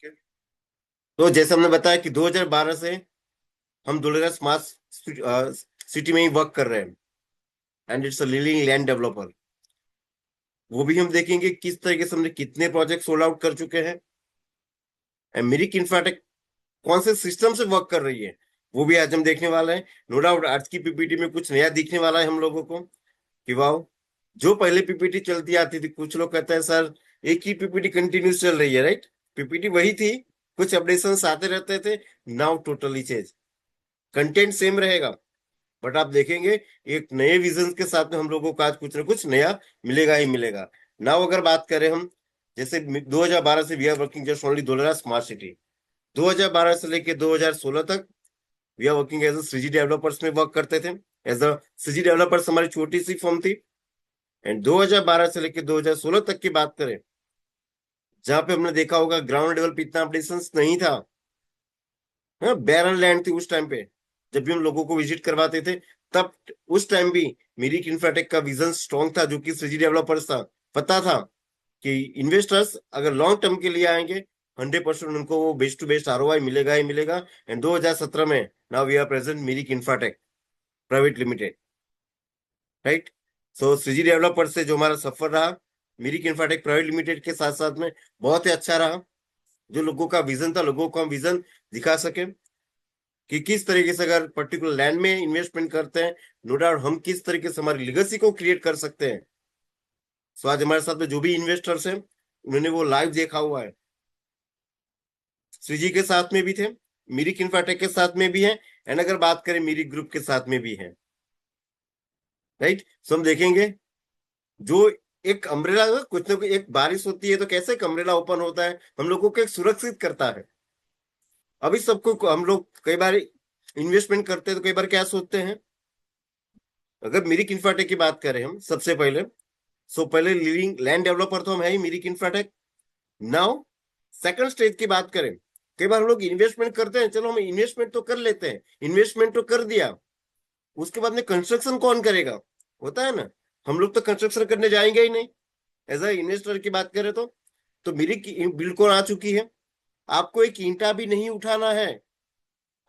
तो जैसे हमने बताया कि 2012 से हम धुलेरा स्मार्ट सिटी में ही वर्क कर रहे हैं, and it's a leading land developer. वो भी हम देखेंगे किस तरीके से हमने कितने प्रोजेक्ट सोल्ड आउट कर चुके हैं, एंड मिरिक इंफ्राटेक कौन से सिस्टम से वर्क कर रही है, वो भी आज हम देखने वाले हैं। नो डाउट आज की पीपीटी में कुछ नया दिखने वाला है हम लोगों को कि वाह, जो पहले पीपीटी चलती आती थी, कुछ लोग कहते हैं सर एक ही पीपीटी कंटिन्यूस चल रही है, राइट? पीपीटी वही थी, कुछ अपडेशन आते रहते थे। Now totally change, content same रहेगा, बट आप देखेंगे एक नए विजन के साथ में हम लोगों को आज कुछ ना कुछ नया मिलेगा ही मिलेगा। नाउ अगर बात करें हम, जैसे 2012 से we are working just only Dholera smart city. 2012 से लेके 2016 तक we are working as a CG developers में वर्क करते थे। एज अ सीजी डेवलपर्स हमारी छोटी सी फर्म थी। एंड 2012 से लेके 2016 तक की बात करें, जहां पे हमने देखा होगा ग्राउंड लेवल पे इतना अपडेशन नहीं था। हाँ, बैरन लैंड थी उस टाइम पे, जब भी हम लोगों को विजिट करवाते थे। तब उस टाइम भी मिरिक इंफ्राटेक का विजन स्ट्रॉन्ग था, जो कि सीजी डेवलपर्स था। पता था कि इन्वेस्टर्स अगर लॉन्ग टर्म के लिए आएंगे, 100% उनको वो बेस्ट टू बेस्ट आरओआई मिलेगा ही मिलेगा। एंड 2017 में now we are present Mirik infratech private limited, right? So CG developer से जो हमारा सफर रहा मिरिक इंफ्राटेक प्राइवेट लिमिटेड के साथ साथ में, बहुत ही अच्छा रहा। जो लोगों का विजन था, लोगों को हम विजन दिखा सके कि किस तरीके से अगर पर्टिकुलर लैंड में इन्वेस्टमेंट करते हैं, नो डाउट हम किस तरीके से हमारी लिगेसी को क्रिएट कर सकते हैं। सो आज हमारे साथ में जो भी इन्वेस्टर्स हैं, उन्होंने वो लाइव देखा हुआ है। श्रीजी के साथ में भी थे, मिरिक इंफ्राटेक के साथ में भी है, एंड अगर बात करें मिरिक ग्रुप के साथ में भी है, राइट? सो हम देखेंगे जो एक अम्ब्रेला, कुछ ना कुछ एक बारिश होती है तो कैसे एक अम्ब्रेला ओपन होता है, हम लोगों को एक सुरक्षित करता है। अभी सबको हम लोग कई बार इन्वेस्टमेंट करते हैं तो कई बार क्या सोचते हैं, अगर मिरिक इंफ्राटेक की बात करें हम सबसे पहले, सो पहले लिविंग लैंड डेवलपर तो हम है ही Mirik Infratech. Now second stage की बात करें, कई बार हम लोग इन्वेस्टमेंट करते हैं, चलो हम इन्वेस्टमेंट तो कर लेते हैं, इन्वेस्टमेंट तो कर दिया, उसके बाद में कंस्ट्रक्शन कौन करेगा? होता है ना, हम लोग तो कंस्ट्रक्शन करने जाएंगे ही नहीं। एज अ इन्वेस्टर की बात करें तो मेरी बिल्कुल आ चुकी है। आपको एक ईंटा भी नहीं उठाना है,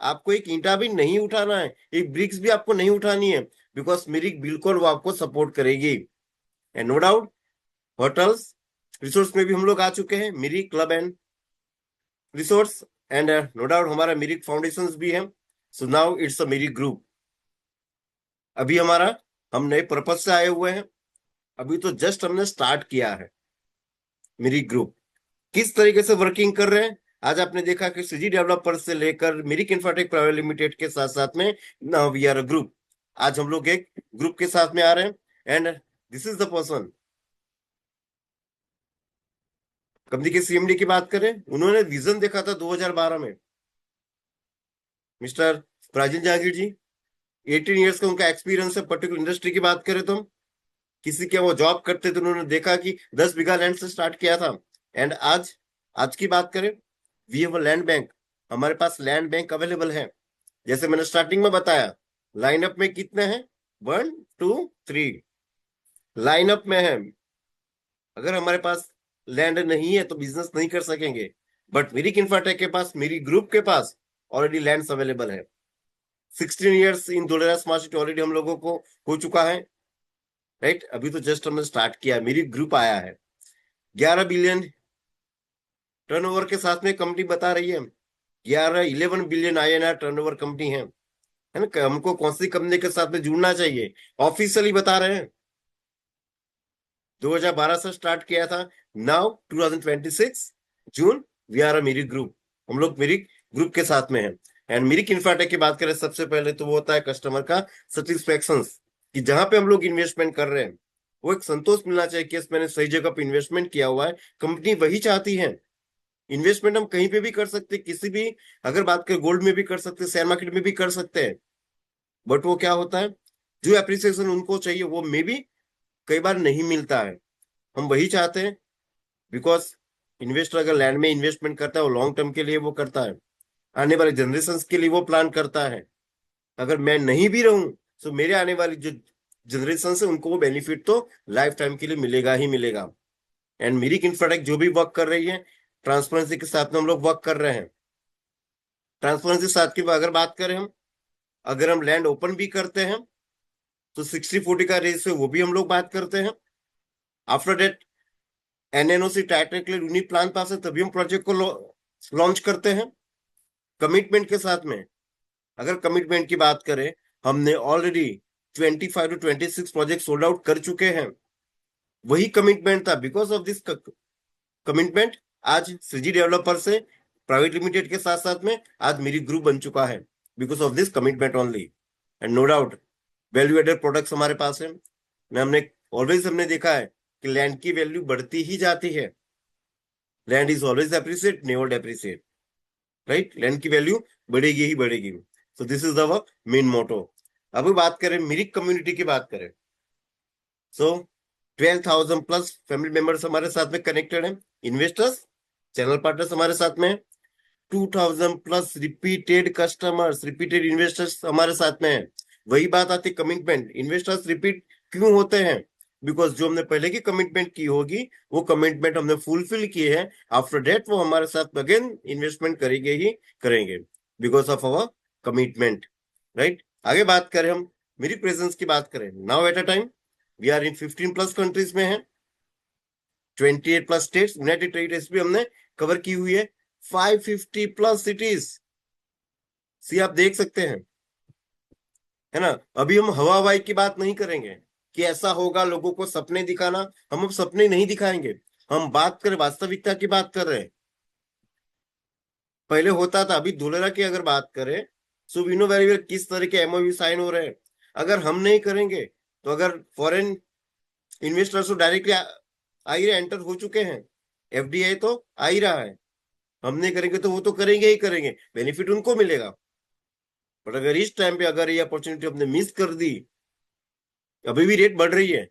आपको एक ईंटा भी नहीं उठाना है, एक ब्रिक्स भी आपको नहीं उठानी है, बिकॉज मेरी बिल्कुल वो आपको सपोर्ट करेगी। And no doubt hotels resorts में भी हम लोग आ चुके हैं, मेरी club and resorts, and no doubt हमारा मिरिक फाउंडेशन भी है। So now it's a Mirik group. अभी हमारा, हम नए पर्पज से आए हुए हैं, अभी तो जस्ट हमने स्टार्ट किया है। मिरिक ग्रुप किस तरीके से वर्किंग कर रहे हैं, आज आपने देखा कि सीजी डेवलपर से लेकर मिरिक इंफ्राटेक प्राइवेट लिमिटेड के साथ साथ में now we are a group. आज हम लोग एक ग्रुप के साथ में आ रहे हैं, and this is the person. Company के सीएमडी की बात करें, उन्होंने विजन देखा था 2012 में, मिस्टर राजन जहांगीर जी। 18 ईयर्स का उनका एक्सपीरियंस है। पर्टिकुलर इंडस्ट्री की बात करें तो हम, किसी के वो जॉब करते थे, उन्होंने देखा कि 10 बीघा लैंड से स्टार्ट किया था। एंड आज, आज की बात करें, we have a land bank, हमारे पास लैंड बैंक अवेलेबल है। जैसे मैंने स्टार्टिंग में बताया, लाइनअप में कितने हैं, 1 2 3 लाइनअप में है। अगर हमारे पास लैंड नहीं है तो बिजनेस नहीं कर सकेंगे, बट मेरी इंफ्राटेक के पास, मेरी ग्रुप के पास ऑलरेडी लैंड अवेलेबल है। 16 years in Dholera smart city already हम लोगों को हो चुका है, राइट? अभी तो जस्ट हमने स्टार्ट किया, मेरी ग्रुप आया है। 11 बिलियन टर्नओवर के साथ में कंपनी बता रही है, 11 11 बिलियन INR टर्नओवर कंपनी है ना? हमको कौन सी कंपनी के साथ में जुड़ना चाहिए, ऑफिशियली बता रहे हैं। 2012 से स्टार्ट किया था, now 2026 June we are a Mirik group, हम लोग मिरिक ग्रुप के साथ में हैं। एंड मिरिक इंफ्राटेक की बात करें, सबसे पहले तो वो होता है कस्टमर का सेटिस्फेक्शन, कि जहां पे हम लोग इन्वेस्टमेंट कर रहे हैं वो एक संतोष मिलना चाहिए कि मैंने सही जगह पे इन्वेस्टमेंट किया हुआ है। कंपनी वही चाहती है। इन्वेस्टमेंट हम कहीं पे भी कर सकते, किसी भी, अगर बात करें गोल्ड में भी कर सकते, शेयर मार्केट में भी कर सकते हैं, बट वो क्या होता है, जो एप्रिसिएशन उनको चाहिए वो मे भी कई बार नहीं मिलता है। हम वही चाहते हैं, बिकॉज इन्वेस्टर अगर लैंड में इन्वेस्टमेंट करता है वो लॉन्ग टर्म के लिए वो करता है, आने वाले जनरेशन के लिए वो प्लान करता है। अगर मैं नहीं भी रहूं तो मेरे आने वाली जो जनरेशन है उनको वो बेनिफिट तो लाइफ टाइम के लिए मिलेगा ही मिलेगा। एंड मिरिक इंफ्राटेक जो भी वर्क कर रही है, ट्रांसपेरेंसी के साथ में हम लोग वर्क कर रहे हैं। ट्रांसपेरेंसी के साथ की अगर बात करें हम, अगर हम लैंड ओपन भी करते हैं तो 60-40 का रेशियो वो भी हम लोग बात करते हैं। After that NNOC title clear unit plan pass है तभी हम प्रोजेक्ट को लॉन्च करते हैं कमिटमेंट के साथ में। अगर कमिटमेंट की बात करें, हमने already 25 to 26 project sold out कर चुके हैं। वही कमिटमेंट था। बिकॉज ऑफ दिस कमिटमेंट आज सीजी डेवलपर से प्राइवेट लिमिटेड के साथ साथ में आज मेरी ग्रुप बन चुका है, because of this commitment only. And no doubt value added products हमारे पास है। हमने ऑलवेज हमने देखा है कि लैंड की वैल्यू बढ़ती ही जाती है। Land is always appreciate, never depreciate, right. Land की वैल्यू बढ़ेगी ही बढ़ेगी। So this is our main motto. अब बात करें मिरिक कम्युनिटी की बात करें, सो 12,000 प्लस फैमिली मेंबर्स हमारे साथ में कनेक्टेड हैं। इन्वेस्टर्स, चैनल पार्टनर्स हमारे साथ में 2,000 plus repeated customers, repeated investors हमारे साथ में है। वही बात आती कमिटमेंट। इन्वेस्टर्स रिपीट क्यों होते हैं? बिकॉज जो हमने पहले की कमिटमेंट की होगी वो कमिटमेंट हमने फुलफिल किए हैं। आफ्टर डेट वो हमारे साथ अगेन इन्वेस्टमेंट करेंगे ही करेंगे, because of our commitment, right. आगे बात करें हम मेरी प्रेजेंस की बात करें, now at a time we are in 15 plus countries में है, 28 प्लस स्टेट्स, यूनाइटेड टेरिटरीज भी हमने कवर की हुई है, 550 प्लस सिटीज। सी आप देख सकते हैं, है ना। अभी हम हवा हवाई की बात नहीं करेंगे कि ऐसा होगा, लोगों को सपने दिखाना। हम अब सपने नहीं दिखाएंगे, हम बात करें वास्तविकता की बात कर रहे हैं। पहले होता था, अभी धुलेरा की अगर बात करें, so we know very well किस तरह के एमओयू साइन हो रहे हैं। अगर हम नहीं करेंगे तो अगर फॉरेन इन्वेस्टर्स तो डायरेक्टली आ ही एंटर हो चुके हैं, एफडीआई तो आ ही रहा है। हम नहीं करेंगे तो वो तो करेंगे ही करेंगे, बेनिफिट उनको मिलेगा। बट अगर इस टाइम पे अगर ये अपॉर्चुनिटी हमने मिस कर दी, अभी भी रेट बढ़ रही है,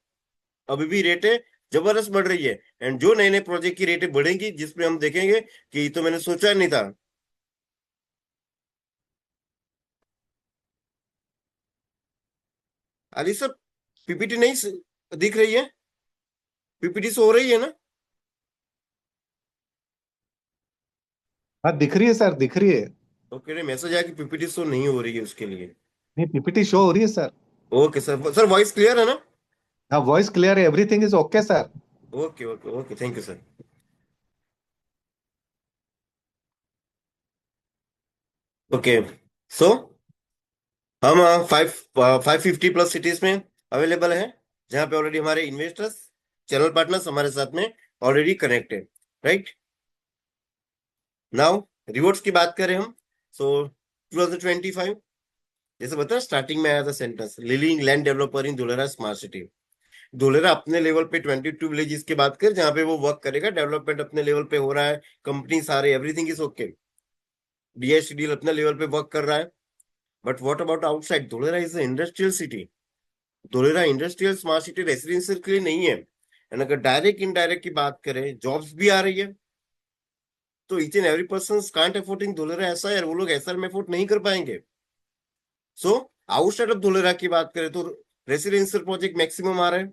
अभी भी रेटें जबरदस्त बढ़ रही है। एंड जो नए नए प्रोजेक्ट की रेटें बढ़ेंगी जिसमें हम देखेंगे कि ये तो मैंने सोचा नहीं था। अली सर, पीपीटी नहीं दिख रही है? पीपीटी से हो रही है ना? हाँ दिख रही है सर, दिख रही है। ओके, नहीं मैसेज आया कि पीपीटी शो नहीं हो रही है उसके लिए। नहीं, पीपीटी शो हो रही है sir. Okay sir, sir voice clear है ना? हाँ वॉइस क्लियर है, everything is okay sir. Okay okay okay, thank you sir. Okay, so हम 550 प्लस सिटीज में अवेलेबल है, जहां पे ऑलरेडी हमारे इन्वेस्टर्स, चैनल पार्टनर्स हमारे साथ में already connected, right. Now rewards की बात करें हम, सो 2025 जैसे बताया स्टार्टिंग में आया था sentence, leading land developer in Dholera smart city. Dholera अपने लेवल पे 22 विलेजेस की बात करें जहां पे वो वर्क करेगा, डेवलपमेंट अपने लेवल पे हो रहा है, कंपनी सारे एवरीथिंग इज ओके, डीएसडीएल अपने लेवल पे वर्क कर रहा है। But what about outside? Dholera is industrial city. Dholera industrial smart city residential के लिए नहीं है। एंड अगर डायरेक्ट इनडायरेक्ट की बात करें, जॉब्स भी आ रही है, तो each and every person can't affording Dholera ऐसा है, वो लोग ऐसा में अफोर्ड नहीं कर पाएंगे। सो आउटसाइड ऑफ धुलेरा की बात करें तो रेसिडेंशियल प्रोजेक्ट मैक्सिमम आ रहे हैं।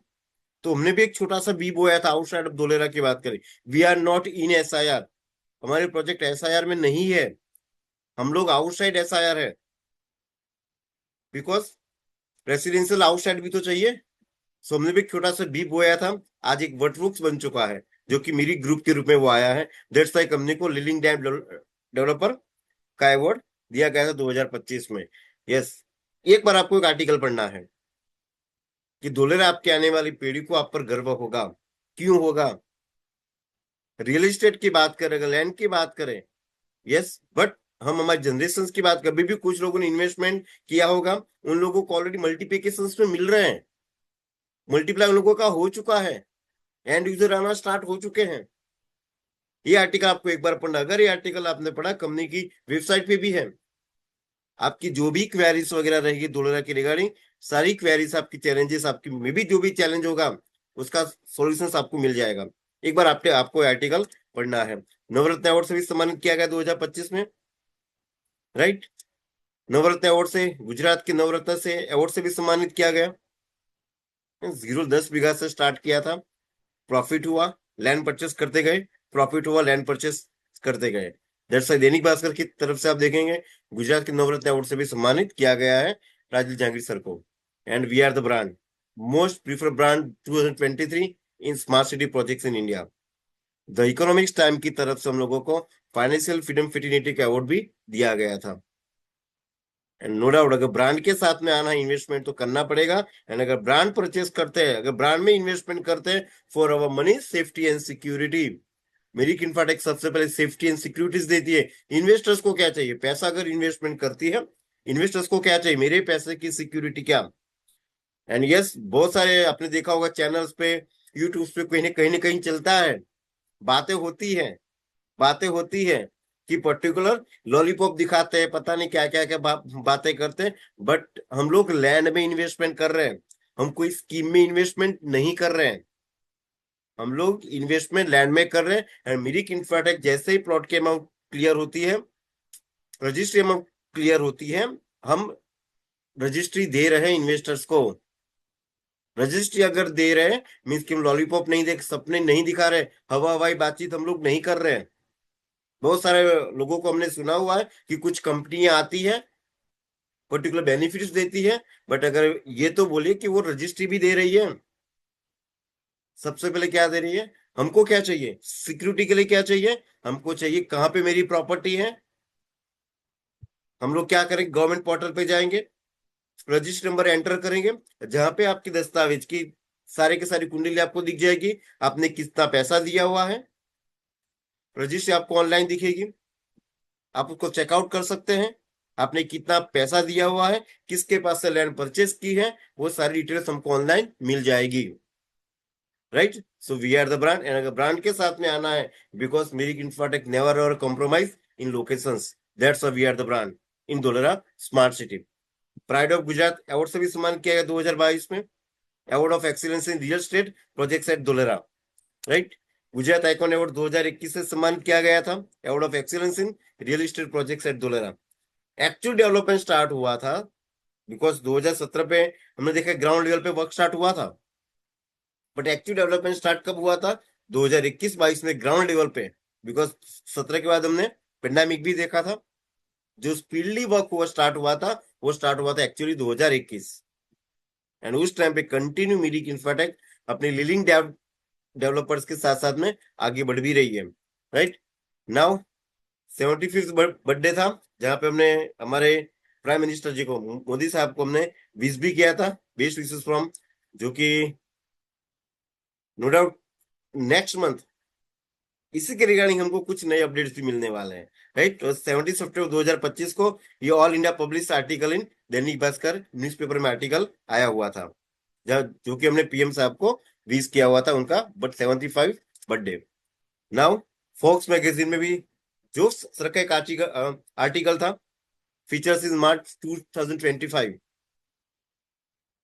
तो हमने भी एक छोटा सा बी बोया था आउटसाइड ऑफ धुलेरा की बात करें। We are not in SIR, हमारे प्रोजेक्ट एसआईआर में नहीं है, हम लोग आउटसाइड एसआईआर है। बिकॉज रेसिडेंशियल आउटसाइड भी तो चाहिए। सो हमने भी एक छोटा सा बी बोया था, आज एक वर्कबुक्स बन चुका है, जो कि मेरी ग्रुप के रूप में वो आया है। दैट्स वाई कंपनी को लिलिंग डैम डेवलपर का अवार्ड दिया गया था 2025 में। यस, एक बार आपको एक आर्टिकल पढ़ना है कि धुलेरा आपके आने वाली पीढ़ी को आप पर गर्व होगा। क्यों होगा? रियल एस्टेट की बात करें, अगर लैंड की बात करें, यस, बट हम हमारी जनरेशन की बात, कभी भी कुछ लोगों ने इन्वेस्टमेंट किया होगा, उन लोगों को ऑलरेडी मल्टीप्लिकेशन में मिल रहे हैं, मल्टीप्लाई उन लोगों का हो चुका है, एंड यूजर आना स्टार्ट हो चुके हैं। ये आर्टिकल आपको एक बार पढ़ना, अगर ये आर्टिकल आपने पढ़ा, कंपनी की वेबसाइट पे भी है। आपकी जो भी क्वेरीज वगैरह रहेगी धुलेरा की रिगार्डिंग, सारी क्वेरीज आपकी, चैलेंजेस आपकी, मे भी जो भी चैलेंज होगा उसका सॉल्यूशंस आपको मिल जाएगा। एक बार आपको आर्टिकल पढ़ना है। नवरत्न अवार्ड से भी सम्मानित किया गया 2025 में, राइट। नवरत्न अवार्ड से, गुजरात के नवरत्न से अवार्ड से भी सम्मानित किया गया। 0-10 बीघा से स्टार्ट किया था, प्रॉफिट हुआ, लैंड परचेस करते गए, प्रॉफिट हुआ, लैंड परचेस करते गए। दैट्स व्हाई दैनिक भास्कर की तरफ से आप देखेंगे गुजरात के नवरत्न अवार्ड से भी सम्मानित किया गया है राजीव जहांगीर सर को। And we are the brand most preferred brand 2023 in smart city projects in India. The economics time की तरफ से हम लोगों को फाइनेंशियल फ्रीडम फिटिनिटी का अवार्ड भी दिया गया था। एंड नो डाउट अगर ब्रांड के साथ में आना है इन्वेस्टमेंट तो करना पड़ेगा। एंड अगर ब्रांड परचेस करते हैं, अगर ब्रांड में इन्वेस्टमेंट करते हैं for our money safety and security, मेरी इन्फाटेक सबसे पहले सेफ्टी एंड सिक्योरिटीज देती है। इन्वेस्टर्स को क्या चाहिए? पैसा अगर इन्वेस्टमेंट करती है, इन्वेस्टर्स को क्या चाहिए? मेरे पैसे की सिक्योरिटी क्या। एंड यस, बहुत सारे आपने देखा होगा चैनल्स पे, यूट्यूब पे कहीं ना कहीं चलता है, बातें होती है, बातें होती है कि पर्टिकुलर लॉलीपॉप दिखाते हैं, पता नहीं क्या क्या क्या बातें करते हैं। बट हम लोग लैंड में इन्वेस्टमेंट कर रहे हैं, हम कोई स्कीम में इन्वेस्टमेंट नहीं कर रहे हैं, हम लोग इन्वेस्टमेंट लैंड में कर रहे हैं। एंड मेरी इन्फ्राटेक जैसे ही प्लॉट की अमाउंट क्लियर होती है, रजिस्ट्री अमाउंट क्लियर होती है, हम रजिस्ट्री दे रहे हैं इन्वेस्टर्स को। रजिस्ट्री अगर दे रहे हैं मीन्स कि हम लॉलीपॉप नहीं देख, सपने नहीं दिखा रहे, हवा हवाई बातचीत हम लोग नहीं कर रहे हैं। बहुत सारे लोगों को हमने सुना हुआ है कि कुछ कंपनियां आती है, पर्टिकुलर बेनिफिट्स देती है, बट अगर ये तो बोलिए कि वो रजिस्ट्री भी दे रही है। सबसे पहले क्या दे रही है? हमको क्या चाहिए? सिक्योरिटी के लिए क्या चाहिए? हमको चाहिए कहाँ पे मेरी प्रॉपर्टी है। हम लोग क्या करेंगे? गवर्नमेंट पोर्टल पे जाएंगे, रजिस्टर नंबर एंटर करेंगे, जहां पे आपकी दस्तावेज की सारे के सारी कुंडली आपको दिख जाएगी, आपने कितना पैसा दिया हुआ है, रजिस्ट्री आपको ऑनलाइन दिखेगी, आप उसको चेकआउट कर सकते हैं, आपने कितना पैसा दिया हुआ है, किसके पास से लैंड परचेस की है, वो सारी डिटेल्स हमको ऑनलाइन मिल जाएगी। Right, so we are the brand. And अगर ब्रांड के साथ में आना है, because Mirik infratech never ever compromise in locations, that's we are the brand in Dholera smart city. Pride of Gujarat award से भी सम्मान किया गया 2022 में, award of excellence in real estate projects at Dholera. Right, Gujarat icon award 2021 से सम्मान किया गया था, award of excellence in real estate projects at Dholera. Actual development start हुआ था बिकॉज 2017 पे हमने देखा ग्राउंड लेवल पे वर्क स्टार्ट हुआ था, बट एक्चुअल डेवलपमेंट स्टार्ट कब हुआ था? 2021-22 में ग्राउंड लेवल पे, बिकॉज 17 के बाद हमने पेंडेमिक भी देखा था। जो स्पीडली वर्क हुआ स्टार्ट हुआ था, वो स्टार्ट हुआ था एक्चुअली 2021। एंड उस टाइम पे कंटिन्यू मेरी इन्फ्राटेक अपने लीडिंग डेवलपर्स के साथ साथ में आगे बढ़ भी रही है। राइट, नाउ 75th बर्थडे था, जहां पे हमने हमारे प्राइम मिनिस्टर जी को, मोदी साहब को हमने विश भी किया था, बेस्ट विशेस फ्रॉम, जो कि नो डाउट नेक्स्ट मंथ इसी के रिगार्डिंग हमको कुछ नए अपडेट्स भी मिलने वाले हैं। राइट, तो 17 सितंबर 2025 को ये all India publish article in Dainik Bhaskar newspaper में आर्टिकल आया हुआ था, जो कि हमने पीएम साहब को विश किया हुआ था उनका but 75 birthday. Now Forbes magazine में भी जो सर का एक आर्टिकल था, फीचर्स इन मार्च 2025।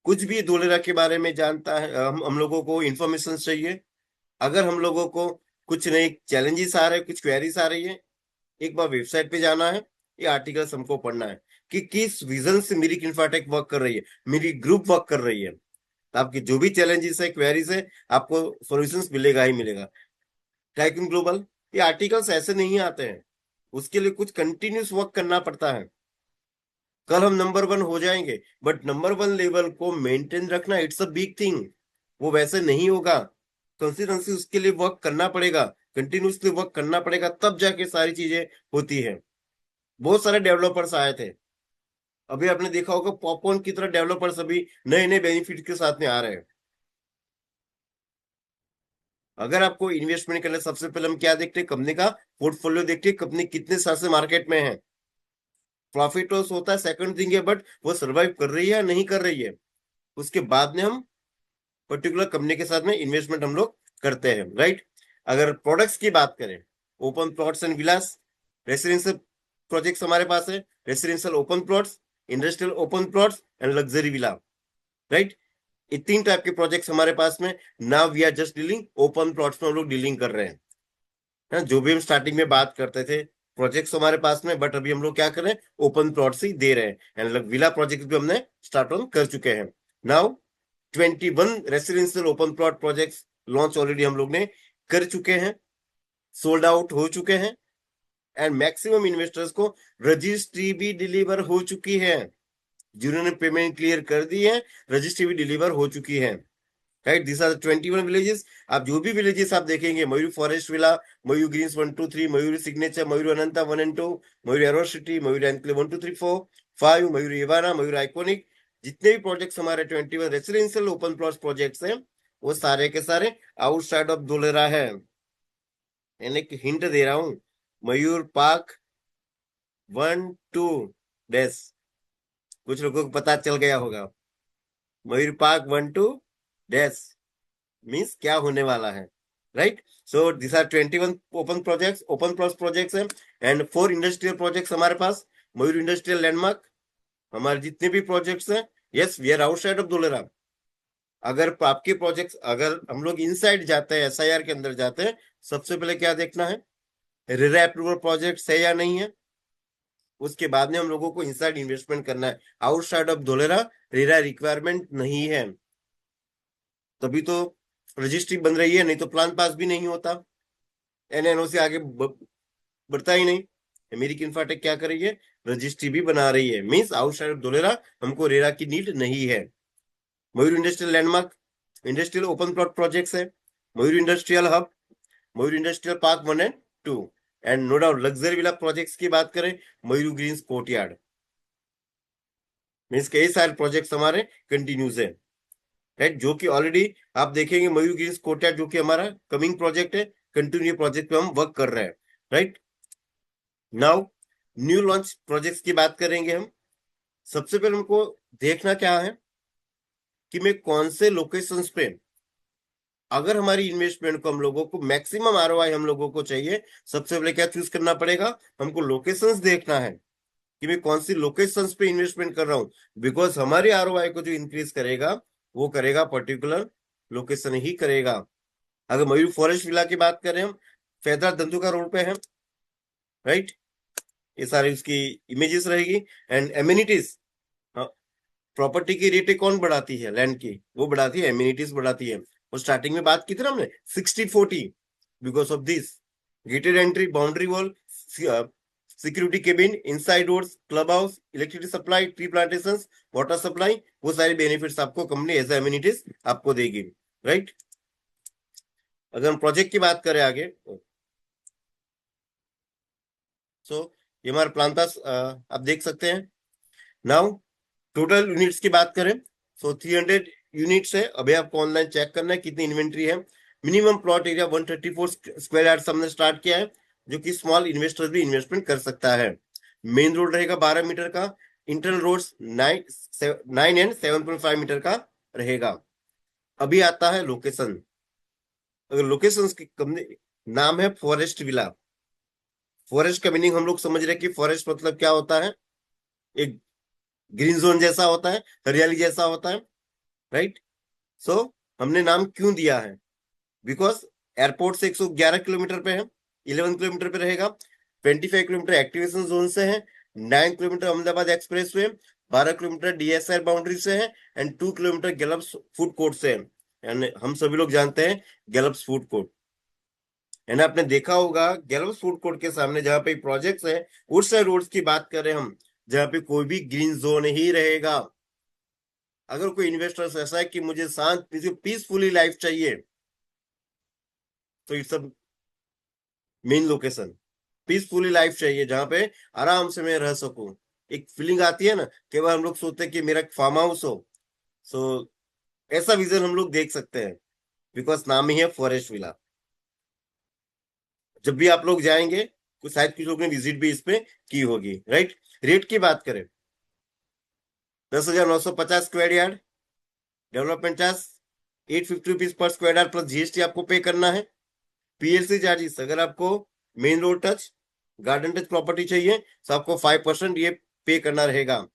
कुछ भी धोलेरा के बारे में जानता है, हम लोगों को इंफॉर्मेशन चाहिए, अगर हम लोगों को कुछ नए चैलेंजेस आ रहे हैं, कुछ क्वेरीज आ रही है, एक बार वेबसाइट पे जाना है, ये आर्टिकल्स हमको पढ़ना है कि किस विजन से मेरी इन्फाटेक वर्क कर रही है, मेरी ग्रुप वर्क कर रही है। तो आपकी जो भी चैलेंजेस है, क्वेरीज है, आपको सॉल्यूशंस मिलेगा ही मिलेगा। टाइकून ग्लोबल, ये आर्टिकल्स ऐसे नहीं आते हैं, उसके लिए कुछ कंटिन्यूस वर्क करना पड़ता है। कल हम नंबर 1 हो जाएंगे, बट नंबर 1 लेवल को मेंटेन रखना इट्स अ बिग थिंग, वो वैसे नहीं होगा। कंसिस्टेंसी उसके लिए वर्क करना पड़ेगा, कंटिन्यूसली वर्क करना पड़ेगा, तब जाके सारी चीजें होती है। बहुत सारे डेवलपर्स आए थे, अभी आपने देखा होगा पॉपकॉर्न की तरह डेवलपर्स अभी नए नए बेनिफिट के साथ में आ रहे हैं। अगर आपको इन्वेस्टमेंट करना, सबसे पहले हम क्या देखते हैं? कंपनी का पोर्टफोलियो देखते हैं, कंपनी कितने साल से मार्केट में है। प्रॉफिट लॉस होता है सेकंड थिंग है, बट वो सर्वाइव कर रही है या नहीं कर रही है, उसके बाद में हम पर्टिकुलर कंपनी के साथ में इन्वेस्टमेंट हम लोग करते हैं। राइट, अगर प्रोडक्ट्स की बात करें, open plots and villas residential projects हमारे पास है, residential open plots, industrial open plots and luxury villa. Right, ये 3 टाइप के प्रोजेक्ट्स हमारे पास में। Now we are just dealing open plots में हम लोग डीलिंग कर रहे हैं। जो भी हम स्टार्टिंग में बात करते थे प्रोजेक्ट्स हमारे पास में, बट अभी हम लोग क्या कर रहे हैं? ओपन प्लॉट्स ही दे रहे हैं। एंड विला प्रोजेक्ट भी हमने स्टार्ट ऑन कर चुके हैं। Now 21 residential open plot projects launch already हम लोग ने कर चुके हैं। सोल्ड आउट हो चुके हैं एंड मैक्सिमम इन्वेस्टर्स को रजिस्ट्री भी डिलीवर हो चुकी है, जिन्होंने पेमेंट क्लियर कर दी है रजिस्ट्री भी डिलीवर हो चुकी है। Right, this are 21 villages. आप जो भी विलेजेस आप देखेंगे, Mayur forest villa, Mayur greens 1 2 3, Mayur signature, Mayur Ananta 1 and 2, Mayur aero city, Mayur enclave 1 2 3 4 5, Mayur Ivana, Mayur iconic, जितने भी प्रोजेक्ट्स हमारे 21 रेसिडेंशियल ओपन प्लॉट प्रोजेक्ट्स हैं, वो सारे के सारे आउटसाइड ऑफ धुलेरा है। यानी कि हिंट दे रहा हूं, मयूर पार्क 1 2 कुछ लोगों को पता चल गया होगा। मयूर पार्क 1 2 मीन्स क्या होने वाला है। Right, so this are 21 open projects, open plus projects हैं एंड 4 इंडस्ट्रियल प्रोजेक्ट्स हमारे पास। मयूर इंडस्ट्रियल लैंडमार्क, हमारे जितने भी प्रोजेक्ट्स हैं, yes we are outside of Dholera. अगर आपके प्रोजेक्ट्स, अगर हम लोग इनसाइड जाते हैं, एसआईआर के अंदर जाते हैं, सबसे पहले क्या देखना है, रेरा अप्रूवल प्रोजेक्ट है या नहीं है। उसके बाद में हम लोगों को इनसाइड इन्वेस्टमेंट करना है। Outside of Dholera RERA requirement नहीं है, तभी तो रजिस्ट्री बन रही है, नहीं तो प्लान पास भी नहीं होता, एनएनओसी आगे बढ़ता ही नहीं। अमेरिकन इंफ्राटेक क्या कर रही है, रजिस्ट्री भी बना रही है, मींस आउटसाइड ऑफ धुलेरा हमको रेरा की नीड नहीं है। Mayur industrial landmark, industrial open plot projects है, Mayur industrial hub, Mayur industrial park 1 and 2, and no doubt luxury villa projects की बात करें, मयूर ग्रीन्स कोर्टयार्ड, मीन्स कई सारे प्रोजेक्ट्स हमारे कंटिन्यूज है। राइट, जो कि ऑलरेडी आप देखेंगे मयूर ग्रीन्स कोर्टयार्ड जो कि हमारा कमिंग प्रोजेक्ट है, कंटिन्यू प्रोजेक्ट पे हम वर्क कर रहे हैं। Right, now new launch projects की बात करेंगे हम। सबसे पहले हमको देखना क्या है कि मैं कौन से लोकेशंस पे, अगर हमारी इन्वेस्टमेंट को हम लोगों को मैक्सिमम आरओआई हम लोगों को चाहिए, सबसे पहले क्या चूज करना पड़ेगा, हमको लोकेशंस देखना है कि मैं कौन सी लोकेशंस पे इन्वेस्टमेंट कर रहा हूं। बिकॉज हमारे आरओआई को जो इंक्रीज करेगा वो करेगा पर्टिकुलर लोकेशन ही करेगा। अगर मयूर फॉरेस्ट विला की बात करें हम, फैदरा धंधुका रोड पे है। राइट, ये सारी उसकी इमेजेस रहेगी एंड एम्यूनिटीज। प्रॉपर्टी की रेटें कौन बढ़ाती है, लैंड की, वो बढ़ाती है, एम्यूनिटीज बढ़ाती है। और स्टार्टिंग में बात की थी ना हमने 60-40, because of this gated entry, boundary wall, security cabin, inside roads, club house, electricity supply, tree plantation, water supply, वो सारे बेनिफिट्स आपको कंपनी एज एम्यूनिटीज आपको देगी। राइट, अगर हम प्रोजेक्ट की बात करें आगे, सो ये हमारा प्लान पास आप देख सकते हैं। नाउ टोटल यूनिट्स की बात करें, सो 300 यूनिट्स है। अभी आपको ऑनलाइन चेक करना है कितनी इन्वेंट्री है। Minimum plot area 134 square yard हमने स्टार्ट किया है, जो कि स्मॉल इन्वेस्टर भी इन्वेस्टमेंट कर सकता है। मेन रोड रहेगा 12 मीटर का, इंटरनल रोड्स 9 एंड 7.5 मीटर का रहेगा। अभी आता है लोकेशन। अगर लोकेशन की कंपनी नाम है फॉरेस्ट विला। फॉरेस्ट का मीनिंग हम लोग समझ रहे हैं कि फॉरेस्ट मतलब क्या होता है, एक ग्रीन जोन जैसा होता है, हरियाली जैसा होता है। राइट, सो हमने नाम क्यों दिया है, बिकॉज एयरपोर्ट से 111 किलोमीटर पे है, 11 किलोमीटर पे रहेगा, 25 किलोमीटर एक्टिवेशन जोन से है, 9 kilometre Ahmedabad express way, 12 kilometre DSR boundary से है and 2 kilometre gallops food court से है। यानी हम सभी लोग जानते हैं गैलप्स फूड कोर्ट, यानी आपने देखा होगा गैलप्स फूड कोर्ट के सामने जहां पे प्रोजेक्ट्स है, उस साइड रोड्स की बात करें हम, जहां पे कोई भी ग्रीन जोन ही रहेगा। अगर कोई इन्वेस्टर ऐसा है कि मुझे शांत पीसफुली लाइफ चाहिए, तो it's main location. Peacefully life चाहिए जहां पे आराम से मैं रह सकूं, एक फीलिंग आती है ना, कई बार हम लोग सोचते हैं कि मेरा फार्म हाउस हो, सो ऐसा विजन हम लोग देख सकते हैं, बिकॉज नाम ही है फॉरेस्ट विला। जब भी आप लोग जाएंगे, कुछ शायद कुछ लोग ने विजिट भी इस पे की होगी। राइट, रेट की बात करें, 10,950 square yard, development charge 850 rupees per square yard plus GST आपको पे करना है। पीएलसी चार्जेस, अगर आपको main road touch, garden touch property चाहिए तो आपको 5% ये पे करना रहेगा।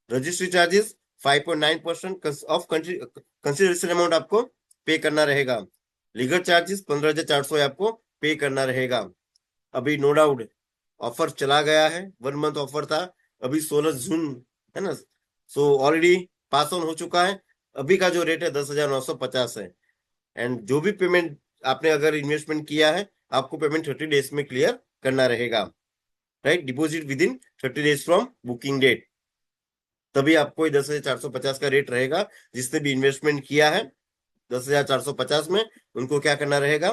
Registry charges 5.9% of consideration amount आपको पे करना रहेगा। लीगल चार्जेस 15,400 आपको पे करना रहेगा। अभी नो डाउट ऑफर चला गया है, 1 मंथ ऑफर था, अभी 16 जून है ना, सो ऑलरेडी पास ऑन हो चुका है। अभी का जो रेट है 10,950 है एंड जो भी पेमेंट आपने अगर इन्वेस्टमेंट किया है आपको पेमेंट 30 डेज में क्लियर करना रहेगा, right. Deposit with in 30 days from booking date, तभी आपको 10,450 का रेट रहेगा। जिसने भी इन्वेस्टमेंट किया है 10,450 में, उनको क्या करना रहेगा,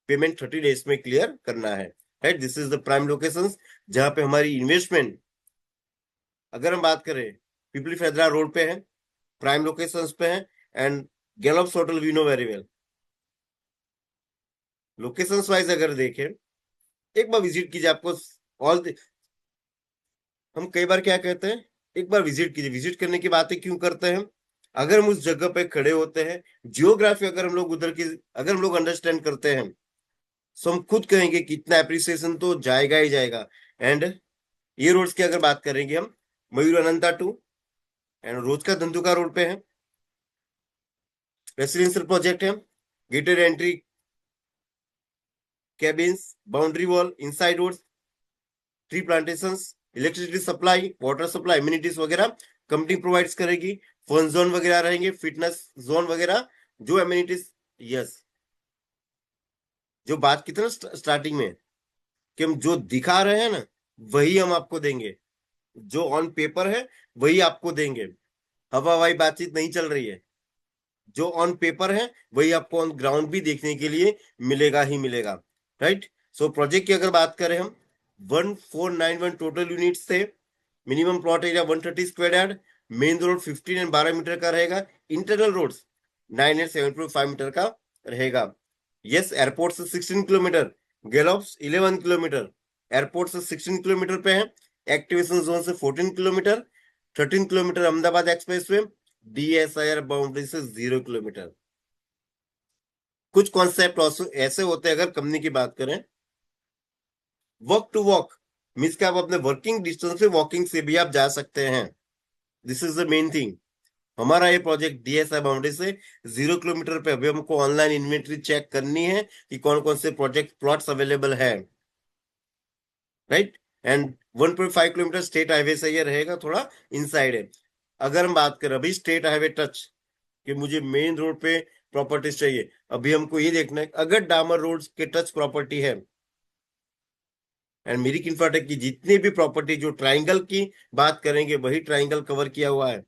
पेमेंट 30 डेज में क्लियर करना है, right. This is the prime locations जहां पे हमारी इन्वेस्टमेंट, अगर हम बात करें पिपली फेदरा रोड पे है, प्राइम लोकेशंस पे है, and Gallops hotel we know very well. Locations wise अगर देखें, एक बार विजिट कीजिए, आपको ऑल, हम कई बार क्या कहते हैं, एक बार विजिट कीजिए। विजिट करने की बातें क्यों करते हैं, अगर हम उस जगह पे खड़े होते हैं, जियोग्राफी अगर हम लोग उधर की, अगर हम लोग अंडरस्टैंड करते हैं, तो हम खुद कहेंगे कि इतना एप्रिसिएशन तो जाएगा ही जाएगा। एंड ये रोड्स की अगर बात करेंगे हम, मयूर अनंता टू एंड रोज का धंधुका रोड पे है, रेसिडेंशियल प्रोजेक्ट है, gated entry, cabins, boundary wall, inside roads, tree plantations, electricity supply, water supply, amenities वगैरह कंपनी प्रोवाइड्स करेगी। फन जोन वगैरह रहेंगे, फिटनेस जोन वगैरह, जो एम्यूनिटीज, यस, जो बात की थी ना स्टार्टिंग में, कि हम जो दिखा रहे हैं ना वही हम आपको देंगे, जो ऑन पेपर है वही आपको देंगे। हवा हवाई बातचीत नहीं चल रही है, जो ऑन पेपर है वही आपको ऑन ग्राउंड भी देखने के लिए मिलेगा ही मिलेगा, राइट। सो प्रोजेक्ट की अगर बात करें हम, 1491 टोटल यूनिट्स थे, minimum plot area 130 square yard, main road 15 and 12 meter का रहेगा, इंटरनल रोड्स 9 एंड 7.5 मीटर का रहेगा। यस, एयरपोर्ट से 16 किलोमीटर, गैलोप्स 11 किलोमीटर, एयरपोर्ट से 16 किलोमीटर पे है, एक्टिवेशन जोन से 14 kilometre, 13 kilometre Ahmedabad expressway, DSIR boundary से 0 किलोमीटर। कुछ कॉन्सेप्ट ऐसे होते हैं, अगर कंपनी की बात करें, वॉक टू वॉक मीन्स कि आप अपने वर्किंग डिस्टेंस से, वॉकिंग से भी आप जा सकते हैं। This is the main thing. हमारा ये प्रोजेक्ट DSI बाउंड्री से 0 किलोमीटर पे, अभी हमको ऑनलाइन इन्वेंट्री चेक करनी है कि कौन कौन से प्रोजेक्ट प्लॉट्स अवेलेबल है, right. And 1.5 kilometre state highway से ये रहेगा, थोड़ा इनसाइड है। अगर हम बात करें अभी स्टेट हाईवे टच, कि मुझे मेन रोड पे प्रॉपर्टीज चाहिए, अभी हमको ये देखना है अगर डामर रोड के टच प्रॉपर्टी है, एंड मेरी इंफ्राटेक की जितनी भी प्रॉपर्टी जो ट्राइंगल की बात करेंगे वही ट्राइंगल कवर किया हुआ है।